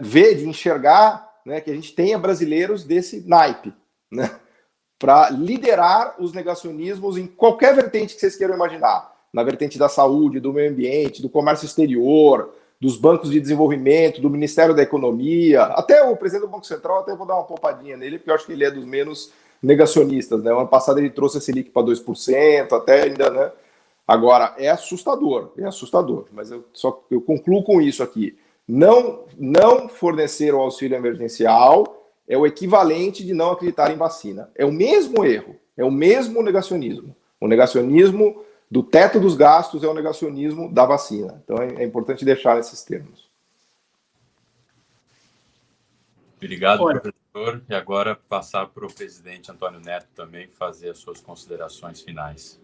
de enxergar, né, que a gente tenha brasileiros desse naipe, né, para liderar os negacionismos em qualquer vertente que vocês queiram imaginar. Na vertente da saúde, do meio ambiente, do comércio exterior, dos bancos de desenvolvimento, do Ministério da Economia, até o presidente do Banco Central, até vou dar uma poupadinha nele, porque eu acho que ele é dos menos negacionistas, né? O ano passado ele trouxe a Selic para 2%, até ainda, né? Agora, é assustador, mas eu concluo com isso aqui. Não fornecer o auxílio emergencial é o equivalente de não acreditar em vacina. É o mesmo erro, é o mesmo negacionismo. O negacionismo do teto dos gastos é o negacionismo da vacina. Então é importante deixar esses termos. Obrigado, professor. E agora passar para o presidente Antônio Neto também fazer as suas considerações finais.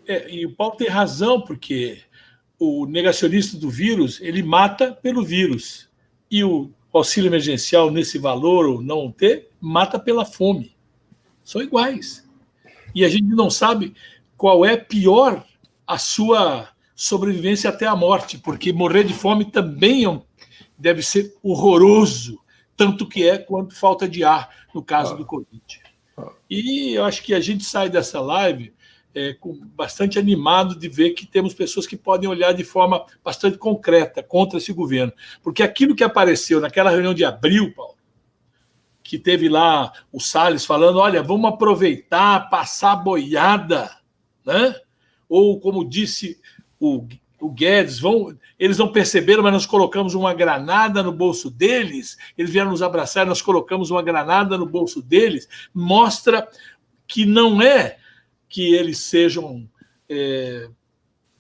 E o Paulo tem razão, porque o negacionista do vírus, ele mata pelo vírus. E o auxílio emergencial, nesse valor ou não ter, mata pela fome. São iguais. E a gente não sabe qual é pior a sua sobrevivência até a morte, porque morrer de fome também deve ser horroroso, tanto que é quanto falta de ar, no caso do Covid. E eu acho que a gente sai dessa live bastante animado de ver que temos pessoas que podem olhar de forma bastante concreta contra esse governo. Porque aquilo que apareceu naquela reunião de abril, Paulo, que teve lá o Salles falando, olha, vamos aproveitar, passar a boiada, né? Ou, como disse o Guedes, eles não perceberam, mas nós colocamos uma granada no bolso deles, eles vieram nos abraçar, nós colocamos uma granada no bolso deles, mostra que não é que eles sejam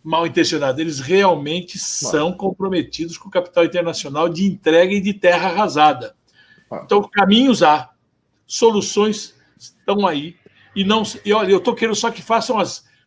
mal intencionados, eles realmente são comprometidos com o capital internacional de entrega e de terra arrasada. Então, caminhos há, soluções estão aí. E olha, eu estou querendo só que façam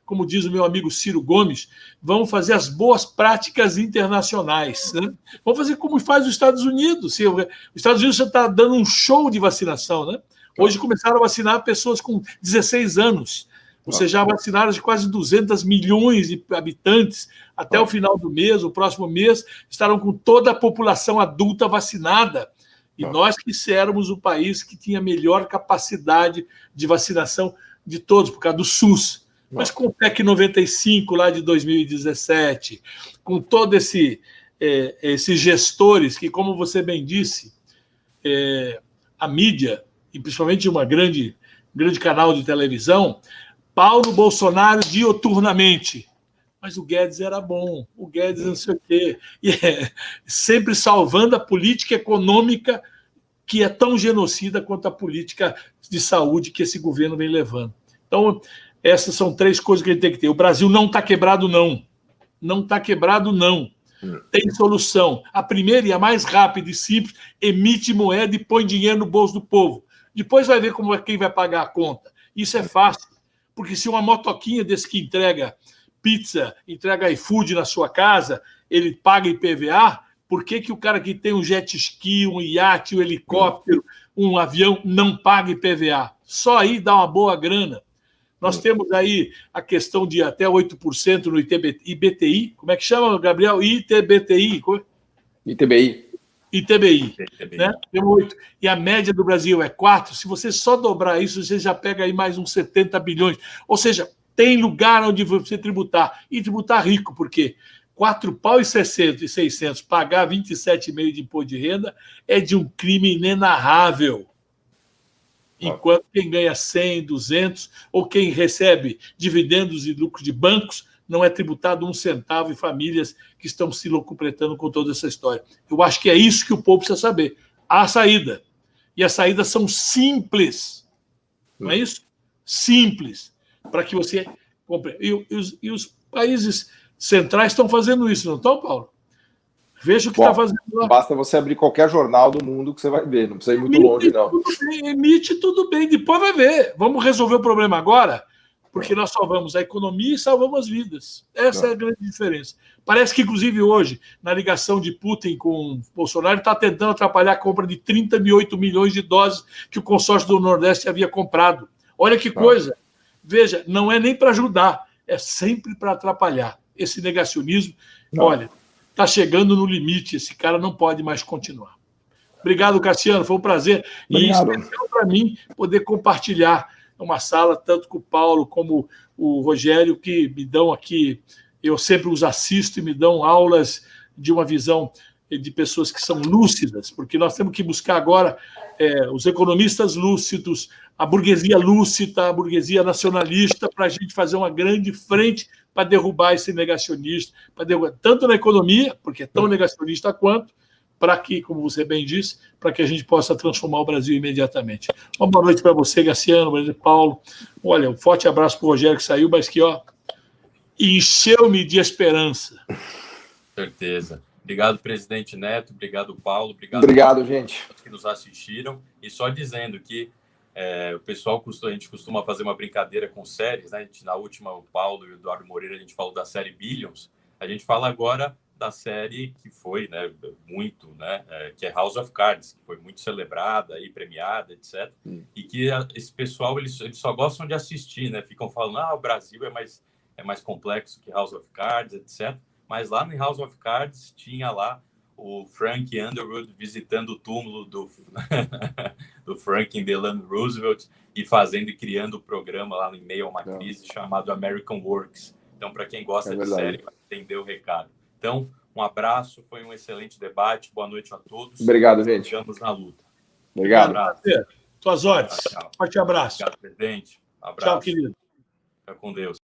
como diz o meu amigo Ciro Gomes, vamos fazer as boas práticas internacionais. Né? Vamos fazer como faz os Estados Unidos. Os Estados Unidos já está dando um show de vacinação. Né? Hoje começaram a vacinar pessoas com 16 anos. Você já vacinaram de quase 200 milhões de habitantes. Até o final do mês, o próximo mês, estarão com toda a população adulta vacinada. E nós que éramos o país que tinha melhor capacidade de vacinação de todos, por causa do SUS. Mas com o PEC 95 lá de 2017, com todos esses gestores que, como você bem disse, a mídia, e principalmente uma grande canal de televisão, Paulo Bolsonaro dioturnamente. Mas o Guedes era bom, o Guedes não sei o quê. E sempre salvando a política econômica que é tão genocida quanto a política de saúde que esse governo vem levando. Então, essas são 3 coisas que a gente tem que ter. O Brasil não está quebrado, não. Não está quebrado, não. Tem solução. A primeira e a mais rápida e simples, emite moeda e põe dinheiro no bolso do povo. Depois vai ver quem vai pagar a conta. Isso é fácil. Porque se uma motoquinha desse que entrega pizza, entrega iFood na sua casa, ele paga IPVA, por que o cara que tem um jet ski, um iate, um helicóptero, um avião, não paga IPVA? Só aí dá uma boa grana. Nós temos aí a questão de até 8% no IBTI. Como é que chama, Gabriel? ITBTI. ITBI. ITBI. Né? Temos 8. E a média do Brasil é 4. Se você só dobrar isso, você já pega aí mais uns 70 bilhões. Ou seja, tem lugar onde você tributar. E tributar rico, porque R$4,600 pagar 27,5% de imposto de renda é de um crime inenarrável. Enquanto quem ganha 100, 200, ou quem recebe dividendos e lucros de bancos, não é tributado 1 centavo, e famílias que estão se locupletando com toda essa história. Eu acho que é isso que o povo precisa saber. Há saída. E as saídas são simples. Não é isso? Simples. Para que você compre. E os países centrais estão fazendo isso, não estão, Paulo? Veja o que está fazendo lá. Basta você abrir qualquer jornal do mundo que você vai ver. Não precisa ir muito longe, não. Emite tudo bem. Depois vai ver. Vamos resolver o problema agora? Porque nós salvamos a economia e salvamos as vidas. Essa é a grande diferença. Parece que, inclusive, hoje, na ligação de Putin com Bolsonaro, está tentando atrapalhar a compra de 38 milhões de doses que o consórcio do Nordeste havia comprado. Olha que coisa. Veja, não é nem para ajudar, é sempre para atrapalhar. Esse negacionismo, olha, está chegando no limite. Esse cara não pode mais continuar. Obrigado, Cassiano. Foi um prazer. Obrigado. E especial para mim poder compartilhar uma sala, tanto com o Paulo como o Rogério, que me dão aqui, eu sempre os assisto e me dão aulas de uma visão de pessoas que são lúcidas, porque nós temos que buscar agora os economistas lúcidos, a burguesia lúcida, a burguesia nacionalista, para a gente fazer uma grande frente para derrubar esse negacionista, para derrubar tanto na economia, porque é tão negacionista quanto, para que, como você bem disse, para que a gente possa transformar o Brasil imediatamente. Uma boa noite para você, Cassiano, para Paulo. Olha, um forte abraço para o Rogério, que saiu, mas que encheu-me de esperança. Certeza. Obrigado, presidente Neto. Obrigado, Paulo. Obrigado, gente. A todos que nos assistiram. E só dizendo que o pessoal, a gente costuma fazer uma brincadeira com séries, né? Na última, o Paulo e o Eduardo Moreira, a gente falou da série Billions. A gente fala agora da série que foi, né, muito, né, que é House of Cards, que foi muito celebrada e premiada, etc. E que esse pessoal, eles só gostam de assistir, né? Ficam falando, o Brasil é mais complexo que House of Cards, etc. Mas lá no House of Cards tinha lá o Frank Underwood visitando o túmulo do Franklin Delano Roosevelt e fazendo e criando o programa lá no meio a uma crise chamado American Works. Então, para quem gosta de série, vai entender o recado. Então, um abraço, foi um excelente debate. Boa noite a todos. Obrigado, gente. Ficamos na luta. Obrigado. Tuas ordens. Tchau. Forte abraço. Obrigado, presidente. Abraço. Tchau, querido. Fica com Deus.